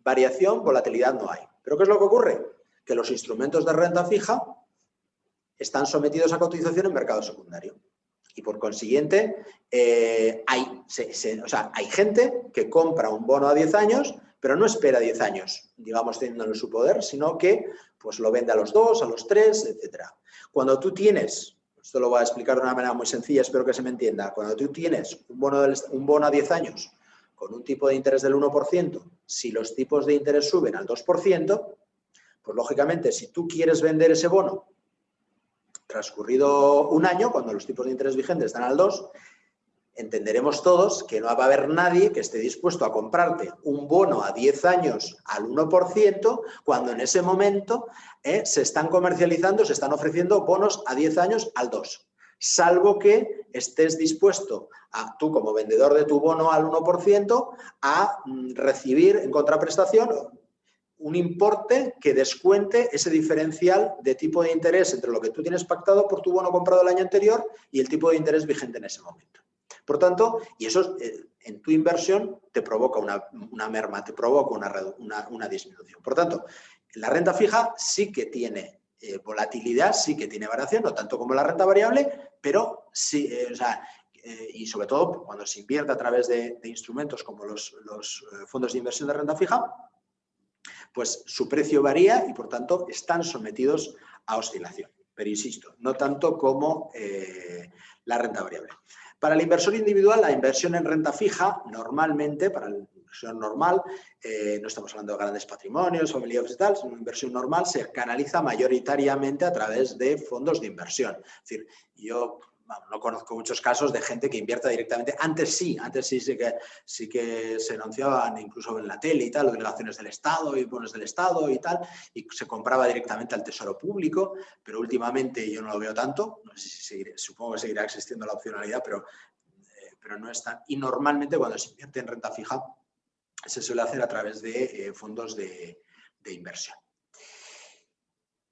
variación, volatilidad no hay. ¿Pero qué es lo que ocurre? Que los instrumentos de renta fija están sometidos a cotización en mercado secundario. Y por consiguiente, hay gente que compra un bono a 10 años, pero no espera 10 años, digamos, teniéndolo en su poder, sino que pues, lo vende a los 2, a los 3, etc. Cuando tú tienes, esto lo voy a explicar de una manera muy sencilla, espero que se me entienda, cuando tú tienes un bono a 10 años con un tipo de interés del 1%, si los tipos de interés suben al 2%, pues lógicamente, si tú quieres vender ese bono transcurrido un año, cuando los tipos de interés vigentes están al 2, entenderemos todos que no va a haber nadie que esté dispuesto a comprarte un bono a 10 años al 1%, cuando en ese momento se están comercializando, se están ofreciendo bonos a 10 años al 2%. Salvo que estés dispuesto, tú como vendedor de tu bono al 1%, a recibir en contraprestación un importe que descuente ese diferencial de tipo de interés entre lo que tú tienes pactado por tu bono comprado el año anterior y el tipo de interés vigente en ese momento. Por tanto, y eso en tu inversión te provoca una merma, te provoca una disminución. Por tanto, la renta fija sí que tiene volatilidad, sí que tiene variación, no tanto como la renta variable, pero sí, y sobre todo cuando se invierte a través de instrumentos como los fondos de inversión de renta fija, pues su precio varía y, por tanto, están sometidos a oscilación. Pero, insisto, no tanto como la renta variable. Para el inversor individual, la inversión en renta fija, normalmente, para la inversión normal, no estamos hablando de grandes patrimonios, familiares y tal, sino una inversión normal se canaliza mayoritariamente a través de fondos de inversión. Es decir, yo no conozco muchos casos de gente que invierta directamente. Antes sí que se anunciaban incluso en la tele y tal, delegaciones del Estado y bonos del Estado y tal, y se compraba directamente al Tesoro Público, pero últimamente yo no lo veo tanto. No sé si supongo que seguirá existiendo la opcionalidad, pero no es tan. Y normalmente cuando se invierte en renta fija se suele hacer a través de fondos de inversión.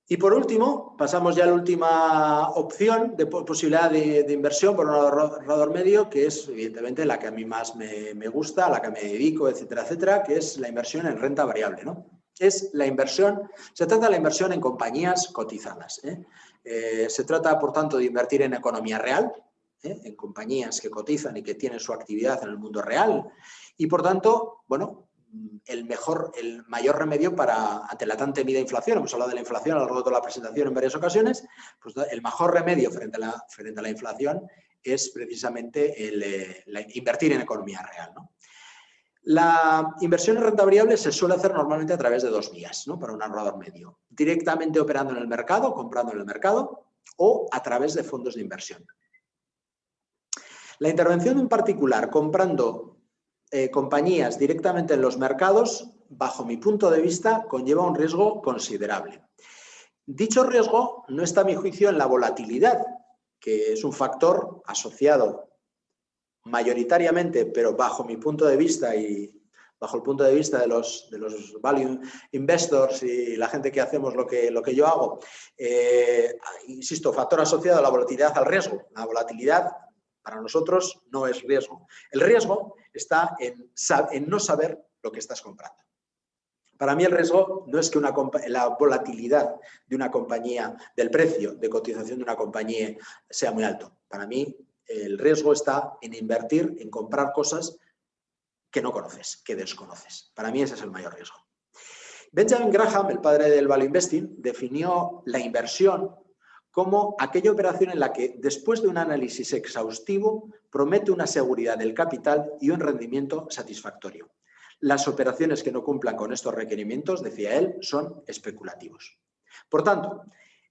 Y por último, pasamos ya a la última opción de posibilidad de inversión por un ahorrador medio, que es evidentemente la que a mí más me gusta, a la que me dedico, etcétera, etcétera, que es la inversión en renta variable, ¿no? Se trata de la inversión en compañías cotizadas. Se trata, por tanto, de invertir en economía real, en compañías que cotizan y que tienen su actividad en el mundo real. Y, por tanto, bueno, el mayor remedio ante la tan temida inflación. Hemos hablado de la inflación a lo largo de toda la presentación en varias ocasiones. Pues el mejor remedio frente a la inflación es precisamente invertir en economía real, ¿no? La inversión en renta variable se suele hacer normalmente a través de dos vías, ¿no? Para un ahorrador medio. Directamente operando en el mercado, comprando en el mercado, o a través de fondos de inversión. La intervención de un particular comprando compañías directamente en los mercados, bajo mi punto de vista, conlleva un riesgo considerable. Dicho riesgo no está, a mi juicio, en la volatilidad, que es un factor asociado mayoritariamente, pero bajo mi punto de vista y bajo el punto de vista de los value investors y la gente que hacemos lo que yo hago, insisto, factor asociado a la volatilidad al riesgo. La volatilidad para nosotros no es riesgo. El riesgo está en no saber lo que estás comprando. Para mí el riesgo no es que la volatilidad de una compañía, del precio de cotización de una compañía sea muy alto. Para mí El riesgo está en invertir, en comprar cosas que no conoces, que desconoces. Para mí ese es el mayor riesgo. Benjamin Graham, el padre del value investing, definió la inversión como aquella operación en la que, después de un análisis exhaustivo, promete una seguridad del capital y un rendimiento satisfactorio. Las operaciones que no cumplan con estos requerimientos, decía él, son especulativos. Por tanto,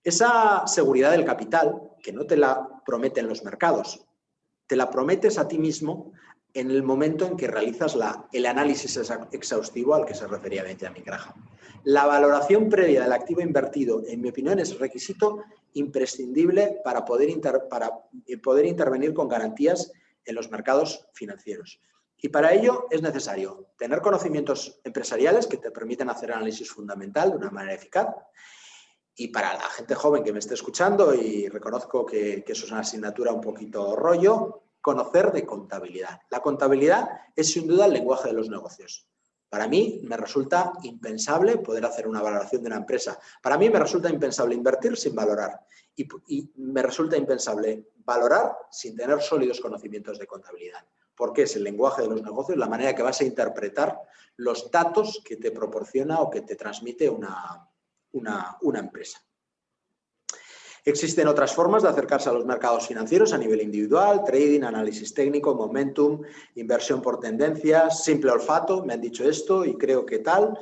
esa seguridad del capital, que no te la prometen los mercados, te la prometes a ti mismo en el momento en que realizas el análisis exhaustivo al que se refería Benjamin Graham. La valoración previa del activo invertido, en mi opinión, es requisito imprescindible para poder intervenir con garantías en los mercados financieros. Y para ello es necesario tener conocimientos empresariales que te permiten hacer análisis fundamental de una manera eficaz. Y para la gente joven que me esté escuchando, y reconozco que eso es una asignatura un poquito rollo, conocer de contabilidad. La contabilidad es sin duda el lenguaje de los negocios. Para mí me resulta impensable poder hacer una valoración de una empresa. Para mí me resulta impensable invertir sin valorar. Y me resulta impensable valorar sin tener sólidos conocimientos de contabilidad. Porque es el lenguaje de los negocios, la manera que vas a interpretar los datos que te proporciona o que te transmite una empresa. Existen otras formas de acercarse a los mercados financieros a nivel individual: trading, análisis técnico, momentum, inversión por tendencias, simple olfato, me han dicho esto y creo que tal,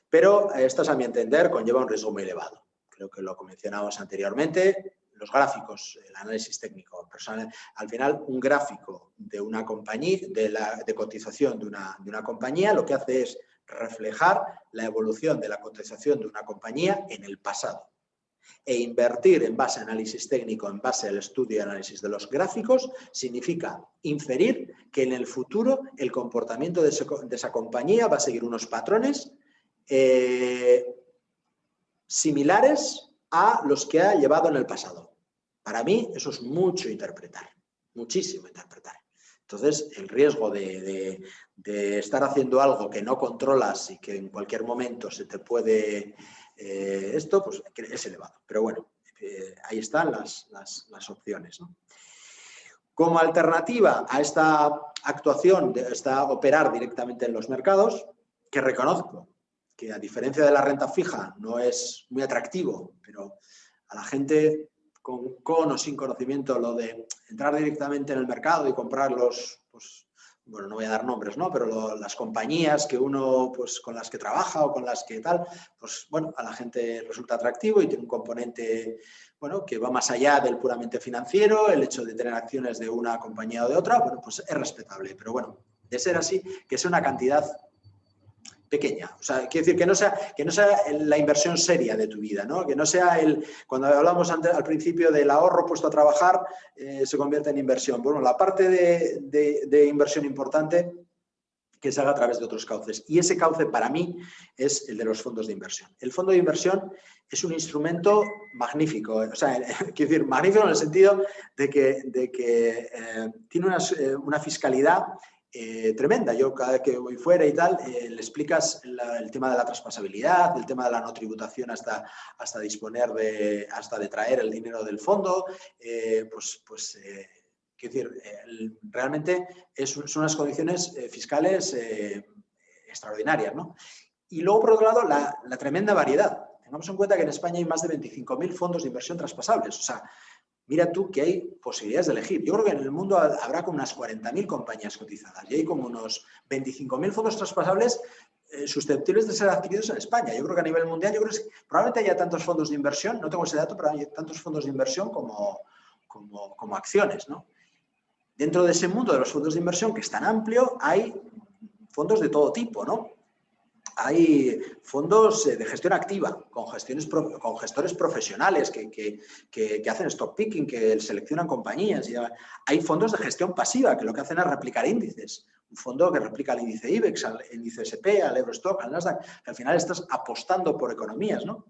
pero estas, a mi entender, conlleva un riesgo muy elevado. Creo que lo mencionamos anteriormente, los gráficos, el análisis técnico, al final un gráfico de una compañía, de cotización de una compañía, lo que hace es reflejar la evolución de la cotización de una compañía en el pasado. E invertir en base a análisis técnico, en base al estudio y análisis de los gráficos, significa inferir que en el futuro el comportamiento de esa compañía va a seguir unos patrones similares a los que ha llevado en el pasado. Para mí eso es mucho interpretar, muchísimo interpretar. Entonces, el riesgo de estar haciendo algo que no controlas y que en cualquier momento se te puede... esto pues es elevado, pero bueno, ahí están las opciones, ¿no? Como alternativa a esta actuación, a operar directamente en los mercados, que reconozco que a diferencia de la renta fija no es muy atractivo, pero a la gente con o sin conocimiento, lo de entrar directamente en el mercado y comprar pues, bueno, no voy a dar nombres, ¿no? Pero las compañías que uno, pues, con las que trabaja o con las que tal, pues, bueno, a la gente resulta atractivo y tiene un componente, bueno, que va más allá del puramente financiero. El hecho de tener acciones de una compañía o de otra, bueno, pues es respetable. Pero bueno, de ser así, que sea una cantidad pequeña. O sea, quiere decir que no sea la inversión seria de tu vida, ¿no? Que no sea cuando hablamos al principio del ahorro puesto a trabajar, se convierte en inversión. Bueno, la parte de inversión importante que se haga a través de otros cauces. Y ese cauce para mí es el de los fondos de inversión. El fondo de inversión es un instrumento magnífico. O sea, quiero decir, magnífico en el sentido de que tiene una fiscalidad tremenda. Yo cada vez que voy fuera y tal, le explicas el tema de la traspasabilidad, el tema de la no tributación hasta hasta de traer el dinero del fondo, quiero decir, realmente son unas condiciones fiscales extraordinarias, ¿no? Y luego, por otro lado, la tremenda variedad. Tengamos en cuenta que en España hay más de 25.000 fondos de inversión traspasables. O sea, mira tú que hay posibilidades de elegir. Yo creo que en el mundo habrá como unas 40.000 compañías cotizadas y hay como unos 25.000 fondos traspasables susceptibles de ser adquiridos en España. Yo creo que a nivel mundial, probablemente haya tantos fondos de inversión, no tengo ese dato, pero hay tantos fondos de inversión como acciones, ¿no? Dentro de ese mundo de los fondos de inversión, que es tan amplio, hay fondos de todo tipo, ¿no? Hay fondos de gestión activa, con gestores profesionales que hacen stock picking, que seleccionan compañías. Hay fondos de gestión pasiva, que lo que hacen es replicar índices. Un fondo que replica el índice IBEX, al índice SP, al Eurostock, al Nasdaq, que al final estás apostando por economías, ¿no?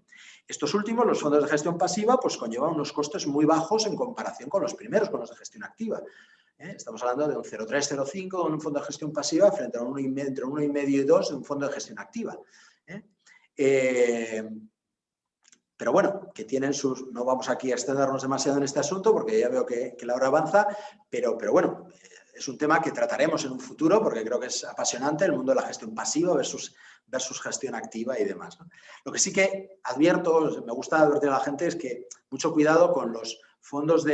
Estos últimos, los fondos de gestión pasiva, pues conllevan unos costes muy bajos en comparación con los primeros, con los de gestión activa. Estamos hablando de un 0,3, 0,5 de un fondo de gestión pasiva frente a entre 1,5 y 2 de un fondo de gestión activa. pero bueno, que tienen sus... No vamos aquí a extendernos demasiado en este asunto porque ya veo que la hora avanza, pero bueno, es un tema que trataremos en un futuro porque creo que es apasionante el mundo de la gestión pasiva versus gestión activa y demás, ¿no? Lo que sí que advierto, me gusta advertir a la gente, es que mucho cuidado con los fondos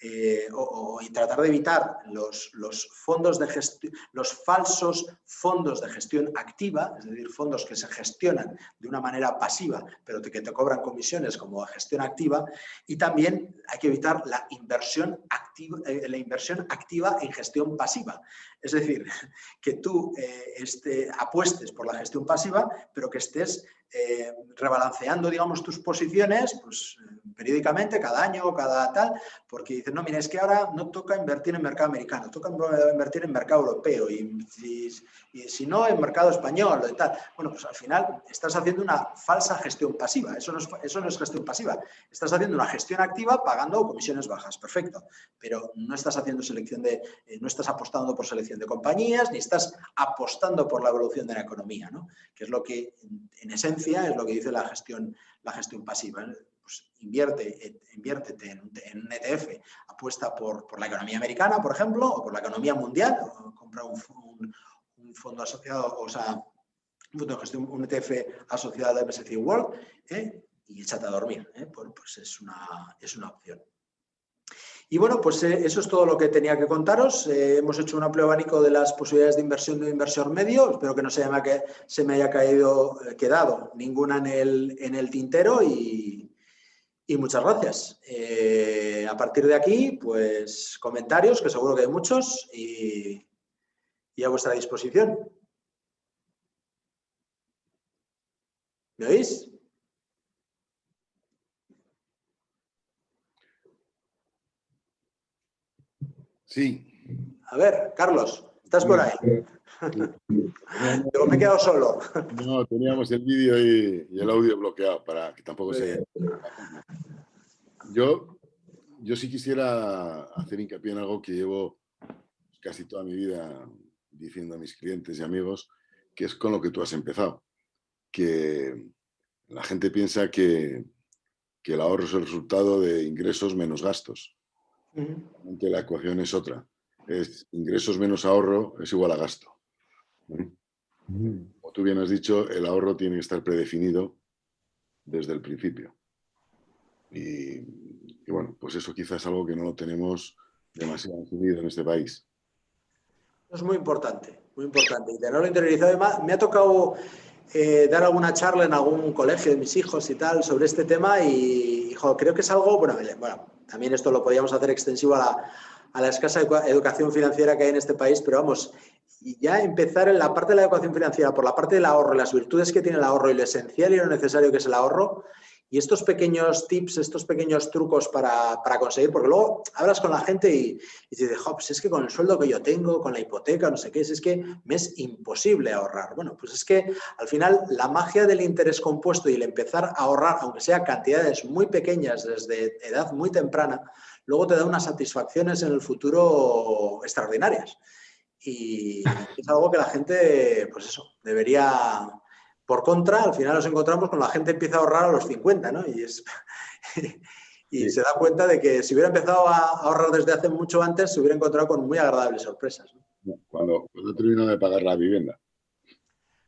y tratar de evitar los fondos de gestión, los falsos fondos de gestión activa, es decir, fondos que se gestionan de una manera pasiva, pero que te cobran comisiones como gestión activa, y también hay que evitar la inversión activa en gestión pasiva. Es decir, que tú apuestes por la gestión pasiva, pero que estés rebalanceando, digamos, tus posiciones, pues periódicamente, cada año o cada tal, porque dices, no, mira, es que ahora no toca invertir en mercado americano, toca invertir en mercado europeo y si no, en mercado español y tal. Bueno, pues al final estás haciendo una falsa gestión pasiva, eso no es gestión pasiva, estás haciendo una gestión activa pagando comisiones bajas, perfecto, pero no estás haciendo no estás apostando por selección de compañías, ni estás apostando por la evolución de la economía, ¿no? Que es lo que, en esencia, es lo que dice la gestión pasiva. Pues inviértete en un ETF, apuesta por la economía americana, por ejemplo, o por la economía mundial, o compra un fondo asociado, o sea, un fondo de gestión, un ETF asociado al MSCI World, y échate a dormir, pues es una opción. Y bueno, pues eso es todo lo que tenía que contaros. Hemos hecho un amplio abanico de las posibilidades de inversión de un inversor medio. Espero que no se me haya quedado ninguna en el tintero y muchas gracias. A partir de aquí, pues comentarios, que seguro que hay muchos, y a vuestra disposición. ¿Me oís? Sí. A ver, Carlos, ¿estás por ahí? Digo, me he quedado solo. No, teníamos el vídeo y el audio bloqueado para que tampoco se... Yo sí quisiera hacer hincapié en algo que llevo casi toda mi vida diciendo a mis clientes y amigos, que es con lo que tú has empezado. Que la gente piensa que el ahorro es el resultado de ingresos menos gastos. Aunque la ecuación es otra. Es ingresos menos ahorro es igual a gasto. Como tú bien has dicho, el ahorro tiene que estar predefinido desde el principio. Y bueno, pues eso quizás es algo que no lo tenemos demasiado definido en este país. Es muy importante, muy importante. Y tenerlo interiorizado. Me ha tocado dar alguna charla en algún colegio de mis hijos y tal sobre este tema y creo que es algo, bueno, también esto lo podríamos hacer extensivo a la escasa educación financiera que hay en este país, pero vamos, y ya empezar en la parte de la educación financiera por la parte del ahorro, las virtudes que tiene el ahorro y lo esencial y lo necesario que es el ahorro, y estos pequeños tips, estos pequeños trucos para conseguir, porque luego hablas con la gente y dices, pues es que con el sueldo que yo tengo, con la hipoteca, no sé qué, es que me es imposible ahorrar. Bueno, pues es que al final la magia del interés compuesto y el empezar a ahorrar, aunque sea cantidades muy pequeñas desde edad muy temprana, luego te da unas satisfacciones en el futuro extraordinarias. Y es algo que la gente, pues eso, debería... Por contra, al final nos encontramos con la gente empieza a ahorrar a los 50, ¿no? Y Sí. se da cuenta de que si hubiera empezado a ahorrar desde hace mucho antes, se hubiera encontrado con muy agradables sorpresas, ¿no? Cuando termino de pagar la vivienda.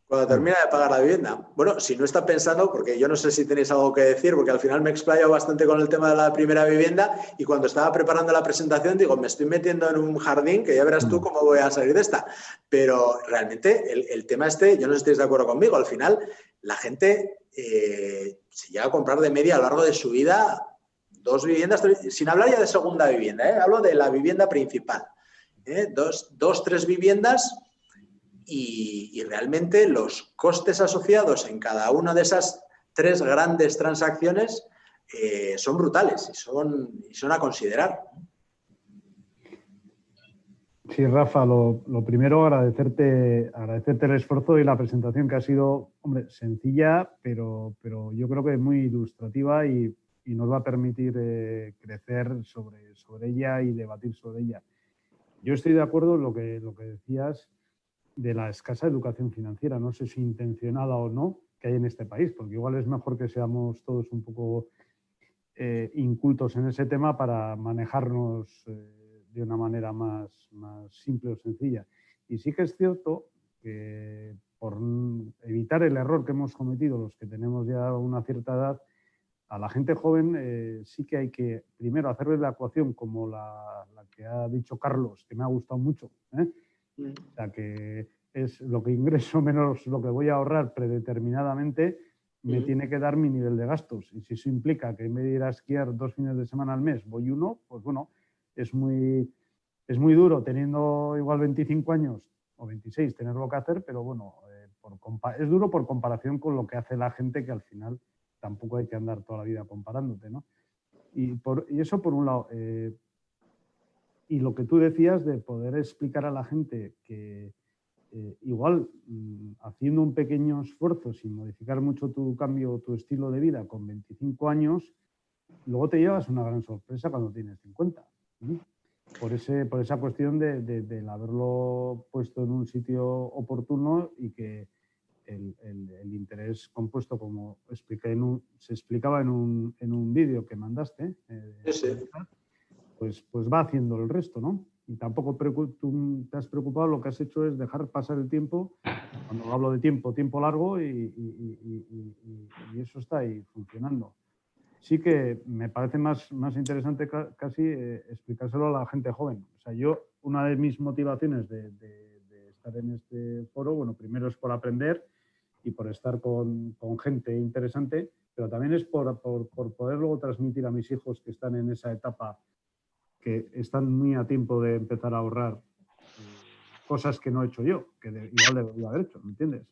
Cuando termina de pagar la vivienda. Bueno, si no está pensando, porque yo no sé si tenéis algo que decir, porque al final me he explayado bastante con el tema de la primera vivienda y cuando estaba preparando la presentación digo, me estoy metiendo en un jardín que ya verás tú cómo voy a salir de esta. Pero realmente el tema yo no sé si estáis de acuerdo conmigo, al final la gente se llega a comprar de media a lo largo de su vida 2 viviendas, sin hablar ya de segunda vivienda, hablo de la vivienda principal. 2, 3 viviendas. Y realmente los costes asociados en cada una de esas 3 grandes transacciones son brutales y son a considerar. Sí, Rafa, lo primero agradecerte el esfuerzo y la presentación que ha sido, hombre, sencilla, pero yo creo que muy ilustrativa y nos va a permitir crecer sobre ella y debatir sobre ella. Yo estoy de acuerdo en lo que decías de la escasa educación financiera, no sé si intencionada o no, hay en este país, porque igual es mejor que seamos todos un poco incultos en ese tema para manejarnos de una manera más simple o sencilla. Y sí que es cierto que por evitar el error que hemos cometido los que tenemos ya una cierta edad, a la gente joven sí que hay que primero hacerle la ecuación como la que ha dicho Carlos, que me ha gustado mucho, o sea, que es lo que ingreso menos lo que voy a ahorrar predeterminadamente, me tiene que dar mi nivel de gastos. Y si eso implica que en vez de ir a esquiar 2 fines de semana al mes voy uno, pues bueno, es muy duro teniendo igual 25 años o 26 tenerlo que hacer, pero bueno, es duro por comparación con lo que hace la gente, que al final tampoco hay que andar toda la vida comparándote, ¿no? Y eso por un lado. Y lo que tú decías de poder explicar a la gente que igual haciendo un pequeño esfuerzo sin modificar mucho tu cambio, tu estilo de vida con 25 años, luego te llevas una gran sorpresa cuando tienes 50. Por esa cuestión de haberlo puesto en un sitio oportuno y que el interés compuesto, como se explicaba en un vídeo que mandaste, pues va haciendo el resto, ¿no? Y tampoco tú te has preocupado, lo que has hecho es dejar pasar el tiempo. Cuando hablo de tiempo largo, y eso está ahí funcionando. Sí que me parece más interesante casi explicárselo a la gente joven. O sea, una de mis motivaciones de estar en este foro, bueno, primero es por aprender y por estar con gente interesante, pero también es por poder luego transmitir a mis hijos que están en esa etapa, que están muy a tiempo de empezar a ahorrar cosas que no he hecho yo, que igual debería haber hecho, ¿me entiendes?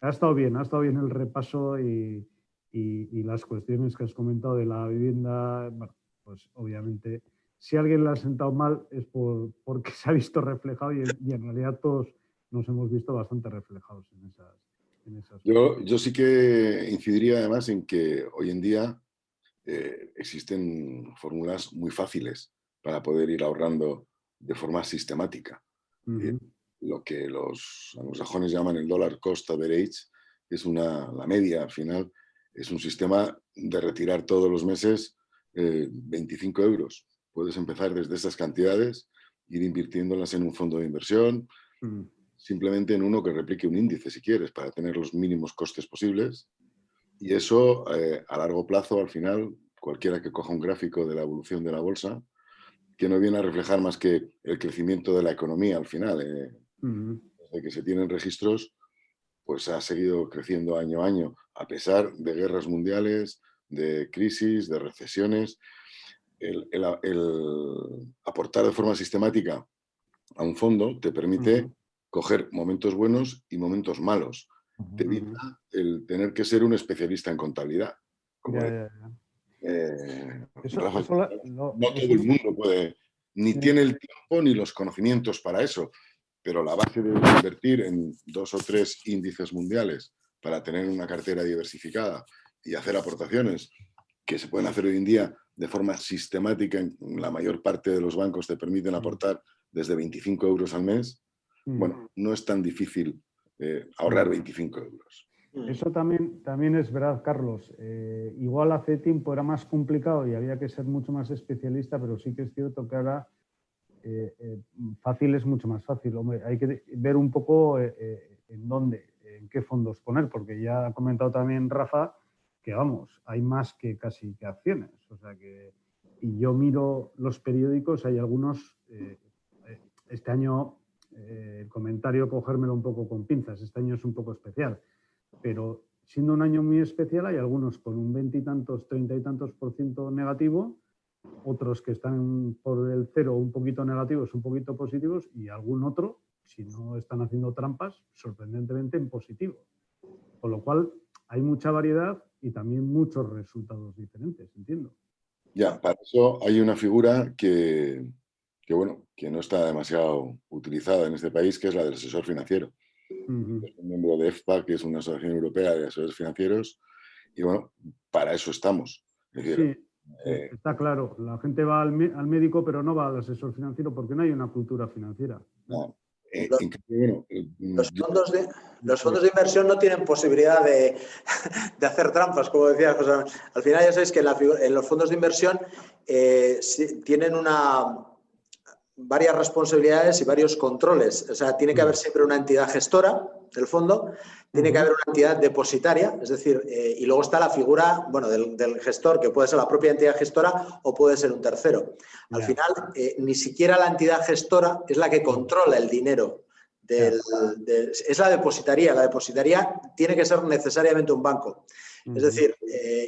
Ha estado bien el repaso y las cuestiones que has comentado de la vivienda. Bueno, pues obviamente, si a alguien le ha sentado mal es porque se ha visto reflejado y en realidad todos nos hemos visto bastante reflejados en esas Yo sí que incidiría además en que hoy en día existen fórmulas muy fáciles para poder ir ahorrando de forma sistemática. Lo que los anglosajones llaman el dollar cost average, es la media al final, es un sistema de retirar todos los meses 25 euros. Puedes empezar desde esas cantidades, ir invirtiéndolas en un fondo de inversión, simplemente en uno que replique un índice si quieres, para tener los mínimos costes posibles. Y eso a largo plazo, al final, cualquiera que coja un gráfico de la evolución de la bolsa, que no viene a reflejar más que el crecimiento de la economía al final. Desde que se tienen registros, pues ha seguido creciendo año a año, a pesar de guerras mundiales, de crisis, de recesiones. El aportar de forma sistemática a un fondo te permite coger momentos buenos y momentos malos. Te evita el tener que ser un especialista en contabilidad. Como Rafa, no todo el mundo puede, ni tiene el tiempo ni los conocimientos para eso, pero la base de invertir en 2 o 3 índices mundiales para tener una cartera diversificada y hacer aportaciones que se pueden hacer hoy en día de forma sistemática, en la mayor parte de los bancos te permiten aportar desde 25 euros al mes. Bueno, no es tan difícil ahorrar 25 euros. Eso también es verdad, Carlos. Igual hace tiempo era más complicado y había que ser mucho más especialista, pero sí que es cierto que ahora fácil es mucho más fácil. Hombre, hay que ver un poco en qué fondos poner, porque ya ha comentado también Rafa que, vamos, hay más que casi que acciones. O sea que, y yo miro los periódicos, hay algunos, este año, el comentario cogérmelo un poco con pinzas, este año es un poco especial, pero siendo un año muy especial hay algunos con un 20 y tantos, 30 y tantos % negativo, otros que están por el cero un poquito negativos, un poquito positivos, y algún otro, si no están haciendo trampas, sorprendentemente en positivo. Con lo cual hay mucha variedad y también muchos resultados diferentes, entiendo. Ya, para eso hay una figura que no está demasiado utilizada en este país, que es la del asesor financiero. Es un miembro de EFPA, que es una asociación europea de asesores financieros, y bueno, para eso estamos. Es decir, sí, está claro. La gente va al médico, pero no va al asesor financiero porque no hay una cultura financiera. No. Los fondos de inversión no tienen posibilidad de hacer trampas, como decía José Manuel. Al final ya sabéis que en los fondos de inversión tienen varias responsabilidades y varios controles. O sea, tiene que haber siempre una entidad gestora del fondo, tiene que haber una entidad depositaria, es decir, y luego está la figura, bueno, del gestor, que puede ser la propia entidad gestora o puede ser un tercero. Al final, ni siquiera la entidad gestora es la que controla el dinero. Es la depositaría. La depositaría tiene que ser necesariamente un banco. Es decir,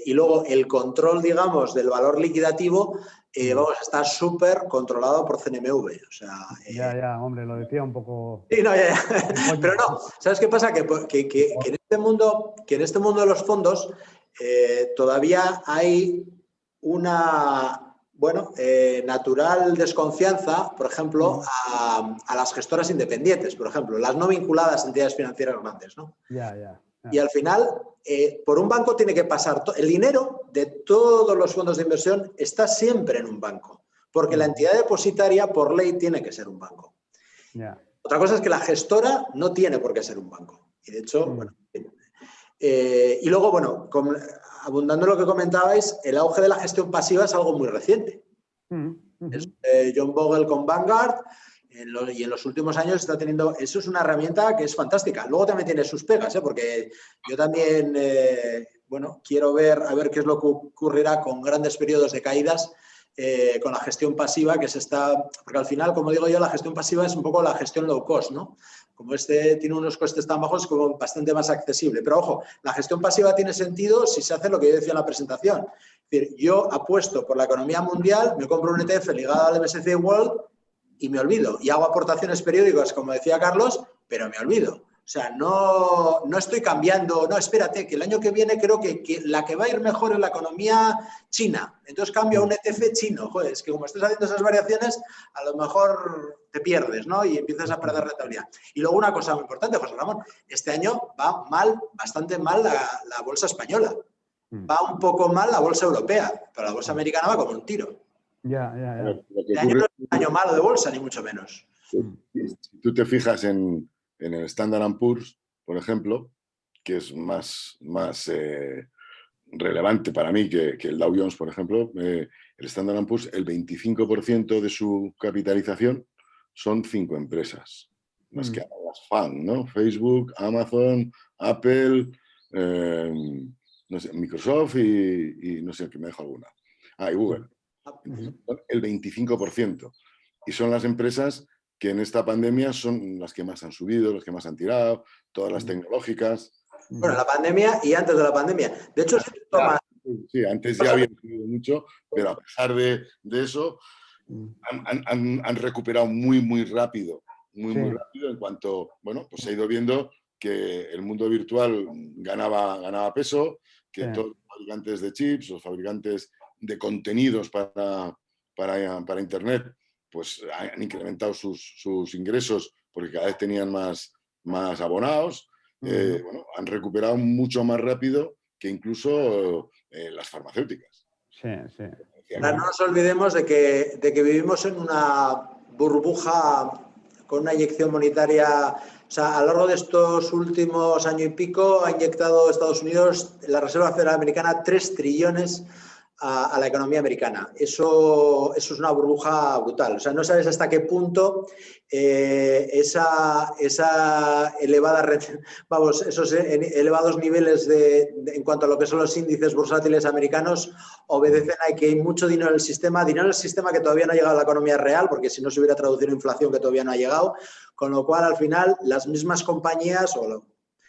y luego el control, digamos, del valor liquidativo está súper controlado por CNMV. O sea, hombre, lo decía un poco... Sí, no, ya. Pero no, ¿sabes qué pasa? Que en este mundo de los fondos todavía hay una natural desconfianza, por ejemplo, a las gestoras independientes, por ejemplo, las no vinculadas a entidades financieras grandes, ¿no? Y al final, por un banco tiene que pasar el dinero de todos los fondos de inversión está siempre en un banco, porque la entidad depositaria por ley tiene que ser un banco. Otra cosa es que la gestora no tiene por qué ser un banco. Y de hecho, y luego, abundando en lo que comentabais, el auge de la gestión pasiva es algo muy reciente. Es, John Bogle con Vanguard, y en los últimos años está teniendo... Eso es una herramienta que es fantástica. Luego también tiene sus pegas, porque yo también, quiero ver qué es lo que ocurrirá con grandes periodos de caídas con la gestión pasiva porque al final, como digo yo, la gestión pasiva es un poco la gestión low cost, ¿no? Como tiene unos costes tan bajos, es como bastante más accesible. Pero ojo, la gestión pasiva tiene sentido si se hace lo que yo decía en la presentación. Es decir, yo apuesto por la economía mundial, me compro un ETF ligado al MSCI World y me olvido. Y hago aportaciones periódicas, como decía Carlos, pero me olvido. O sea, no estoy cambiando. No, espérate, que el año que viene creo que la que va a ir mejor es la economía china. Entonces cambio a un ETF chino. Joder, es que como estés haciendo esas variaciones, a lo mejor te pierdes, ¿no? Y empiezas a perder rentabilidad. Y luego una cosa muy importante, José Ramón. Este año va bastante mal la bolsa española. Va un poco mal la bolsa europea, pero la bolsa americana va como un tiro. Este año no es un año malo de bolsa, ni mucho menos. Si tú te fijas en el Standard & Poor's, por ejemplo, que es más relevante para mí que el Dow Jones, por ejemplo, el Standard & Poor's, el 25% de su capitalización son 5 empresas, las que las FAN, ¿no? Facebook, Amazon, Apple, no sé, Microsoft y no sé, que me dejo alguna. Y Google. El 25%. Y son las empresas que en esta pandemia son las que más han subido, las que más han tirado, todas las tecnológicas. Bueno, la pandemia y antes de la pandemia. De hecho, sí, antes ya habían subido mucho, pero a pesar de eso, han recuperado muy rápido. Muy rápido en cuanto, pues se ha ido viendo que el mundo virtual ganaba peso, que todos los fabricantes de chips, los fabricantes de contenidos para Internet, pues han incrementado sus ingresos porque cada vez tenían más abonados. Han recuperado mucho más rápido que incluso las farmacéuticas. No nos olvidemos de que vivimos en una burbuja con una inyección monetaria. O sea, a lo largo de estos últimos año y pico ha inyectado Estados Unidos, la Reserva Federal Americana, 3 trillones a la economía americana. Eso es una burbuja brutal. O sea, no sabes hasta qué punto esa elevada, esos elevados niveles en cuanto a lo que son los índices bursátiles americanos obedecen a que hay mucho dinero en el sistema que todavía no ha llegado a la economía real, porque si no se hubiera traducido en inflación que todavía no ha llegado, con lo cual al final las mismas compañías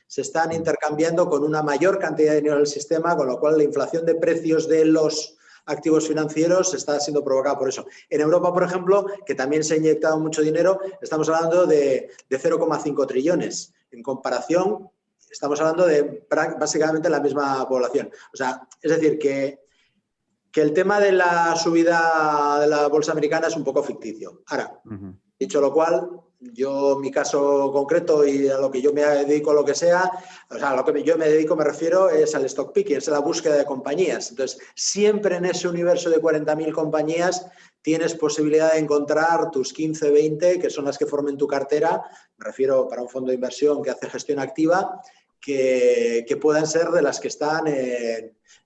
se están intercambiando con una mayor cantidad de dinero en el sistema, con lo cual la inflación de precios de los activos financieros está siendo provocada por eso. En Europa, por ejemplo, que también se ha inyectado mucho dinero, estamos hablando de 0,5 trillones. En comparación, estamos hablando de básicamente la misma población. O sea, es decir, que el tema de la subida de la bolsa americana es un poco ficticio. Ahora, dicho lo cual, Yo, en mi caso concreto y a lo que yo me dedico, lo que sea, o sea, a lo que yo me dedico, me refiero, es al stock picking, es a la búsqueda de compañías. Entonces, siempre en ese universo de 40.000 compañías tienes posibilidad de encontrar tus 15, 20, que son las que formen tu cartera, me refiero para un fondo de inversión que hace gestión activa, que puedan ser de las que están,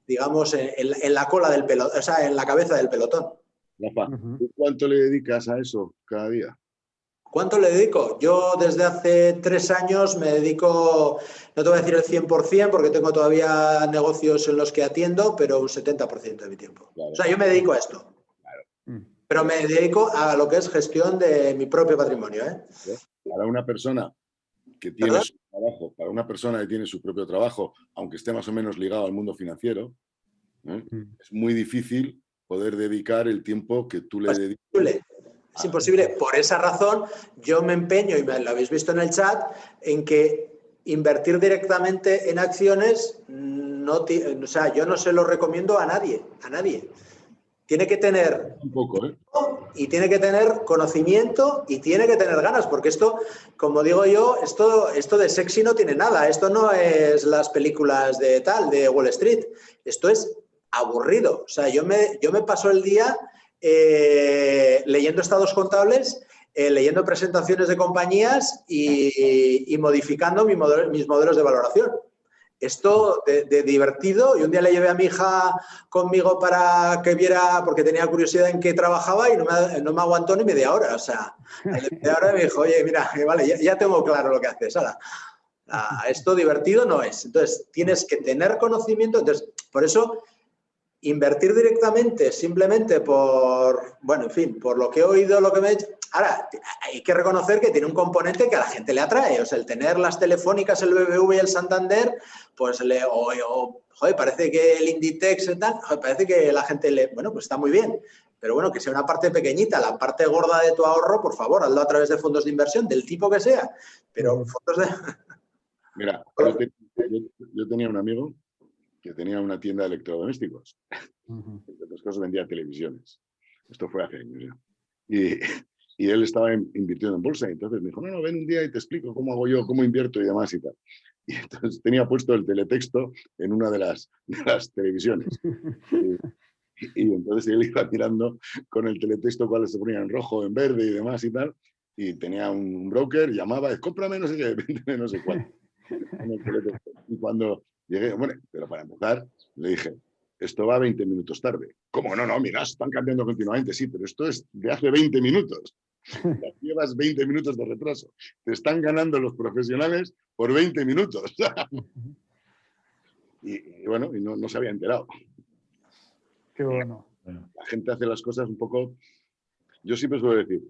digamos, en la cola del pelotón, o sea, en la cabeza del pelotón. Rafa, ¿tú cuánto le dedicas a eso cada día? ¿Cuánto le dedico? Yo desde hace 3 años me dedico, no te voy a decir el 100% porque tengo todavía negocios en los que atiendo, pero un 70% de mi tiempo. Claro. O sea, yo me dedico a esto. Claro. Pero me dedico a lo que es gestión de mi propio patrimonio. Para una persona que tiene su trabajo, para una persona que tiene su propio trabajo, aunque esté más o menos ligado al mundo financiero, es muy difícil poder dedicar el tiempo que tú le dedicas. Es imposible. Por esa razón, yo me empeño, y lo habéis visto en el chat, en que invertir directamente en acciones, o sea, yo no se lo recomiendo a nadie, Tiene que tener y tiene que tener conocimiento y tiene que tener ganas, porque esto, como digo yo, esto de sexy no tiene nada. Esto no es las películas de Wall Street. Esto es aburrido. O sea, yo me paso el día leyendo estados contables, leyendo presentaciones de compañías y modificando mis modelos de valoración. Esto de divertido, y un día le llevé a mi hija conmigo para que viera, porque tenía curiosidad en qué trabajaba y no me aguantó ni media hora. O sea, media hora me dijo, oye, mira, vale, ya tengo claro lo que haces. Esto divertido no es. Entonces, tienes que tener conocimiento. Entonces, por eso, invertir directamente simplemente por, bueno, en fin, por lo que he oído, lo que me he hecho. Ahora, hay que reconocer que tiene un componente que a la gente le atrae. O sea, el tener las telefónicas, el BBV y el Santander, pues joder, parece que el Inditex y tal, joder, parece que la gente bueno, pues está muy bien. Pero bueno, que sea una parte pequeñita, la parte gorda de tu ahorro, por favor, hazlo a través de fondos de inversión, del tipo que sea. Pero fondos de... Mira, yo tenía un amigo que tenía una tienda de electrodomésticos. Entre otras cosas vendía televisiones. Esto fue hace años ya. Y él estaba invirtiendo en bolsa. Y entonces me dijo, no, ven un día y te explico cómo hago yo, cómo invierto y demás y tal. Y entonces tenía puesto el teletexto en una de las televisiones. Y entonces él iba mirando con el teletexto cuáles se ponían en rojo, en verde y demás y tal. Y tenía un broker, llamaba, cómprame no sé qué, no sé cuál. Y cuando llegué, bueno, pero para empezar, le dije, esto va 20 minutos tarde. ¿Cómo no? No, mira, están cambiando continuamente. Sí, pero esto es de hace 20 minutos. Llevas 20 minutos de retraso. Te están ganando los profesionales por 20 minutos. y bueno, y no se había enterado. Qué bueno. La gente hace las cosas un poco... Yo siempre suelo decir,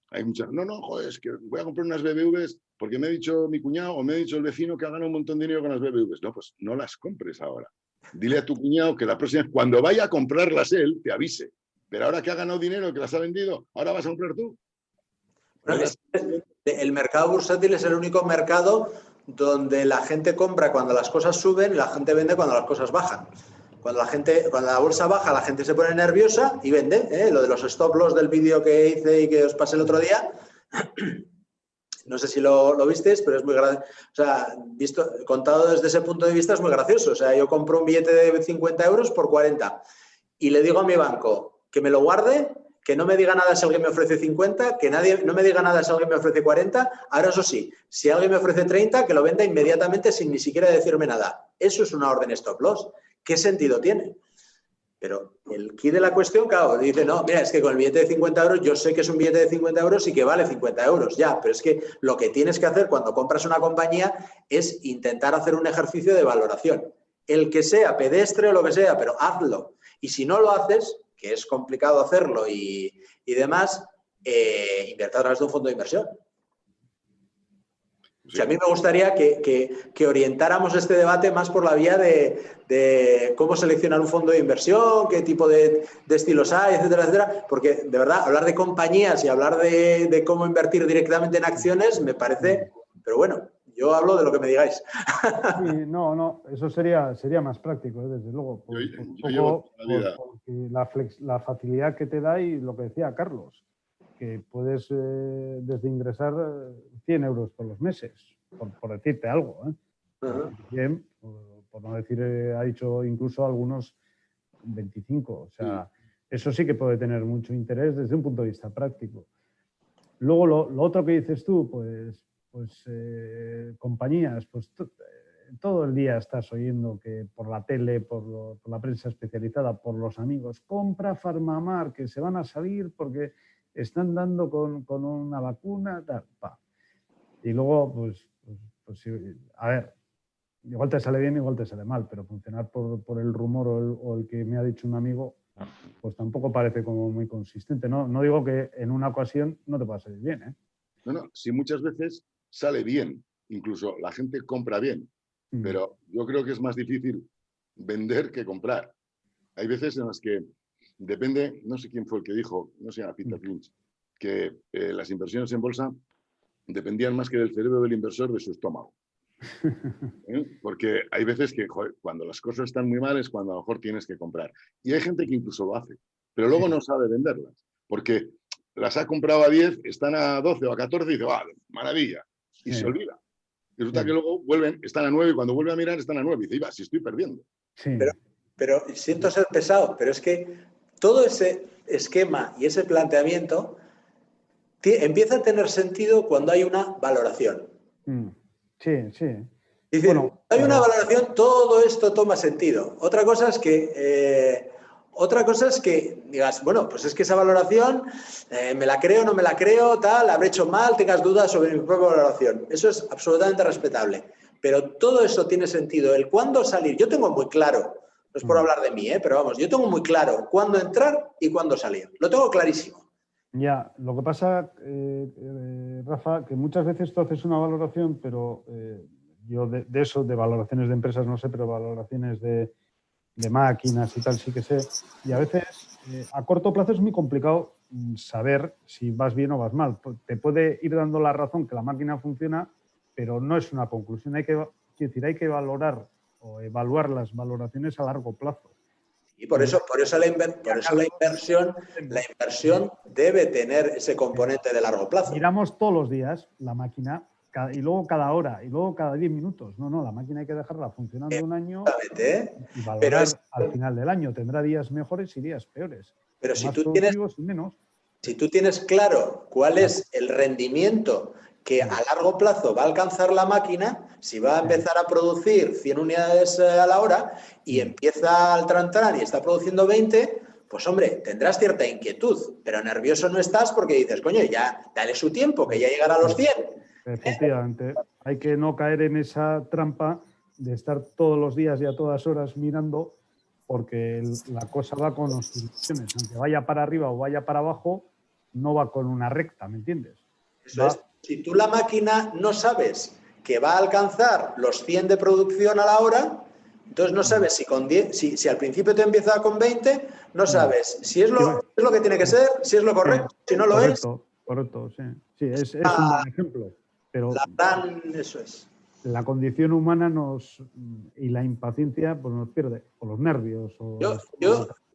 hay muchas... No, joder, es que voy a comprar unas BBVs porque me ha dicho mi cuñado o me ha dicho el vecino que ha ganado un montón de dinero con las BBVs. No, pues no las compres ahora. Dile a tu cuñado que la próxima, cuando vaya a comprarlas él, te avise. Pero ahora que ha ganado dinero, que las ha vendido, ¿ahora vas a comprar tú? El mercado bursátil es el único mercado donde la gente compra cuando las cosas suben y la gente vende cuando las cosas bajan. Cuando la bolsa baja, la gente se pone nerviosa y vende. Lo de los stop loss del vídeo que hice y que os pasé el otro día, no sé si lo visteis, pero es muy gracioso. O sea, contado desde ese punto de vista es muy gracioso. O sea, yo compro un billete de 50 euros por 40 y le digo a mi banco que me lo guarde, que no me diga nada si alguien me ofrece 50, que no me diga nada si alguien me ofrece 40. Ahora, eso sí, si alguien me ofrece 30, que lo venda inmediatamente sin ni siquiera decirme nada. Eso es una orden stop loss. ¿Qué sentido tiene? Pero el quid de la cuestión, claro, dice, no, mira, es que con el billete de 50 euros, yo sé que es un billete de 50 euros y que vale 50 euros, ya, pero es que lo que tienes que hacer cuando compras una compañía es intentar hacer un ejercicio de valoración. El que sea pedestre o lo que sea, pero hazlo. Y si no lo haces, que es complicado hacerlo y demás, invierte a través de un fondo de inversión. O sea, a mí me gustaría que orientáramos este debate más por la vía de cómo seleccionar un fondo de inversión, qué tipo de estilos hay, etcétera, etcétera. Porque, de verdad, hablar de compañías y hablar de cómo invertir directamente en acciones me parece... Pero bueno, yo hablo de lo que me digáis. Sí, no, eso sería más práctico, desde luego. Porque la facilidad que te da y lo que decía Carlos, que puedes desde ingresar 100 euros por los meses, por decirte algo, ¿eh? Bien, por no decir, ha dicho incluso algunos 25. O sea, eso sí que puede tener mucho interés desde un punto de vista práctico. Luego, lo otro que dices tú, pues compañías, pues todo el día estás oyendo que por la tele, por la prensa especializada, por los amigos, compra Farmamar, que se van a salir porque están dando con una vacuna, tal, pa. Y luego, pues a ver, igual te sale bien, igual te sale mal, pero funcionar por el rumor o el que me ha dicho un amigo, pues tampoco parece como muy consistente. No digo que en una ocasión no te pueda salir bien, ¿eh? No, si muchas veces sale bien, incluso la gente compra bien, pero yo creo que es más difícil vender que comprar. Hay veces en las que depende, no sé quién fue el que dijo, no sé, a Peter Lynch, que las inversiones en bolsa dependían más que del cerebro del inversor, de su estómago. Porque hay veces que, joder, cuando las cosas están muy mal es cuando a lo mejor tienes que comprar. Y hay gente que incluso lo hace, pero luego no sabe venderlas, porque las ha comprado a 10, están a 12 o a 14 y dice, maravilla, y se olvida. Y resulta que luego vuelven, están a 9 y cuando vuelve a mirar están a 9 y dice, si estoy perdiendo. Sí. Pero siento ser pesado, pero es que todo ese esquema y ese planteamiento empieza a tener sentido cuando hay una valoración. Sí. Es decir, hay una valoración, todo esto toma sentido. Otra cosa es que digas, bueno, pues es que esa valoración me la creo, no me la creo, tal, habré hecho mal, tengas dudas sobre mi propia valoración. Eso es absolutamente respetable. Pero todo eso tiene sentido. El cuándo salir, yo tengo muy claro, no es por hablar de mí, pero vamos, yo tengo muy claro cuándo entrar y cuándo salir. Lo tengo clarísimo. Ya, lo que pasa, Rafa, que muchas veces tú haces una valoración, pero yo de eso, de valoraciones de empresas no sé, pero valoraciones de máquinas y tal sí que sé. Y a veces, a corto plazo es muy complicado saber si vas bien o vas mal. Te puede ir dando la razón que la máquina funciona, pero no es una conclusión. Hay que valorar o evaluar las valoraciones a largo plazo. Y por eso la inversión debe tener ese componente de largo plazo. Miramos todos los días la máquina y luego cada hora y luego cada 10 minutos. No, la máquina hay que dejarla funcionando un año y valorar al final del año. Tendrá días mejores y días peores. Pero más productivos y menos. Si tú tienes claro cuál es el rendimiento que a largo plazo va a alcanzar la máquina, si va a empezar a producir 100 unidades a la hora y empieza al tran y está produciendo 20, pues hombre, tendrás cierta inquietud, pero nervioso no estás porque dices, coño, ya dale su tiempo, que ya llegará a los 100. Efectivamente, hay que no caer en esa trampa de estar todos los días y a todas horas mirando, porque la cosa va con oscilaciones, aunque vaya para arriba o vaya para abajo, no va con una recta, ¿me entiendes? Eso es. Si tú la máquina no sabes que va a alcanzar los 100 de producción a la hora, entonces no sabes si al principio te empieza con 20, no sabes si es lo que tiene que ser, si es lo correcto, si no lo es. Correcto, sí. Sí, es un buen ejemplo. Pero eso es. La condición humana y la impaciencia pues nos pierde, o los nervios, o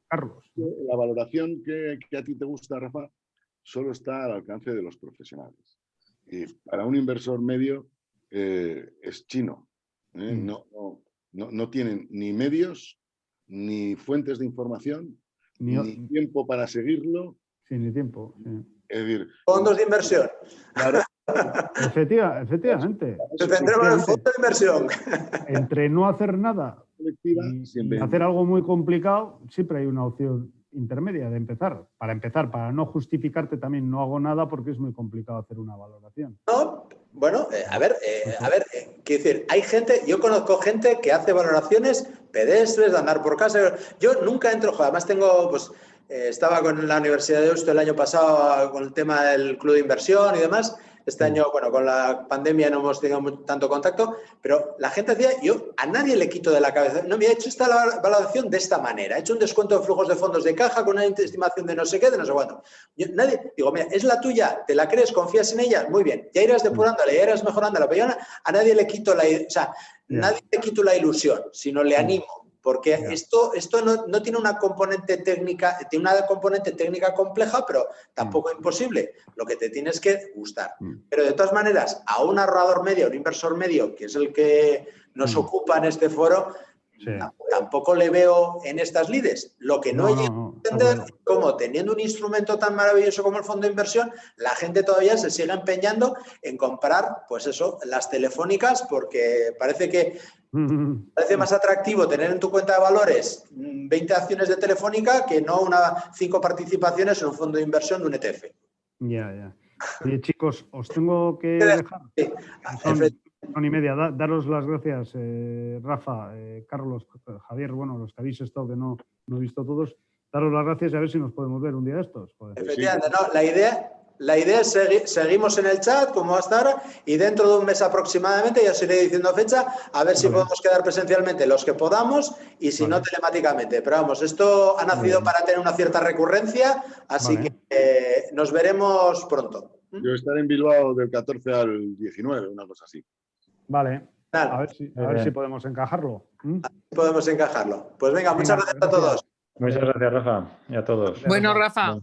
Carlos. La valoración que a ti te gusta, Rafa, solo está al alcance de los profesionales. Y para un inversor medio es chino. No tienen ni medios, ni fuentes de información, ni tiempo para seguirlo. Sí, ni tiempo. Sí. Es decir, fondos de inversión. Claro. Efectivamente. Nos centremos en el fondo de inversión. Entre no hacer nada y hacer algo muy complicado, siempre hay una opción intermedia de empezar. Para no justificarte también no hago nada porque es muy complicado hacer una valoración. No, bueno, quiero decir, hay gente, yo conozco gente que hace valoraciones pedestres, de andar por casa. Yo nunca entro, además tengo, pues, estaba con la Universidad de Deusto el año pasado con el tema del club de inversión y demás. Este año, bueno, con la pandemia no hemos tenido tanto contacto, pero la gente decía, yo a nadie le quito de la cabeza, no, me ha hecho esta valoración de esta manera, he hecho un descuento de flujos de fondos de caja con una estimación de no sé qué, de no sé cuánto. Digo, mira, es la tuya, ¿te la crees? ¿Confías en ella? Muy bien, ya irás depurándola, ya irás mejorándola, pero yo a nadie le quito nadie le quito la ilusión, sino le animo, porque esto no tiene una componente técnica, tiene una componente técnica compleja, pero tampoco imposible. Lo que te tienes que gustar. Pero de todas maneras, a un ahorrador medio, a un inversor medio, que es el que nos ocupa en este foro, tampoco le veo en estas lides. Lo que no he llegado a entender es cómo, teniendo un instrumento tan maravilloso como el fondo de inversión, la gente todavía se sigue empeñando en comprar, pues eso, las telefónicas, porque parece más atractivo tener en tu cuenta de valores 20 acciones de Telefónica que no 5 participaciones en un fondo de inversión de un ETF. Ya. Oye, chicos, os tengo que dejar. Son y media. Daros las gracias, Rafa, Carlos, Javier, bueno, los que habéis estado, que no he visto todos. Daros las gracias y a ver si nos podemos ver un día de estos. Joder. Efectivamente, no, la idea es seguimos en el chat como hasta ahora y dentro de un mes aproximadamente, ya os iré diciendo fecha, a ver si podemos quedar presencialmente los que podamos y si no telemáticamente. Pero vamos, esto ha nacido para tener una cierta recurrencia, así que nos veremos pronto. Yo estaré en Bilbao del 14 al 19, una cosa así. Vale, a ver si podemos encajarlo. Podemos encajarlo. Pues venga, muchas gracias a todos. Muchas gracias, Rafa, y a todos. Bueno, Rafa.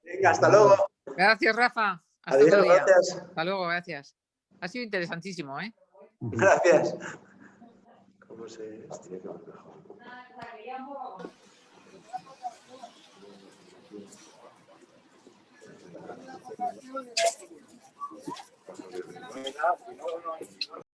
Venga, hasta luego. Gracias, Rafa. Hasta Adiós, otro día. gracias. Hasta luego, gracias. Ha sido interesantísimo, ¿eh? Gracias. ¿Cómo se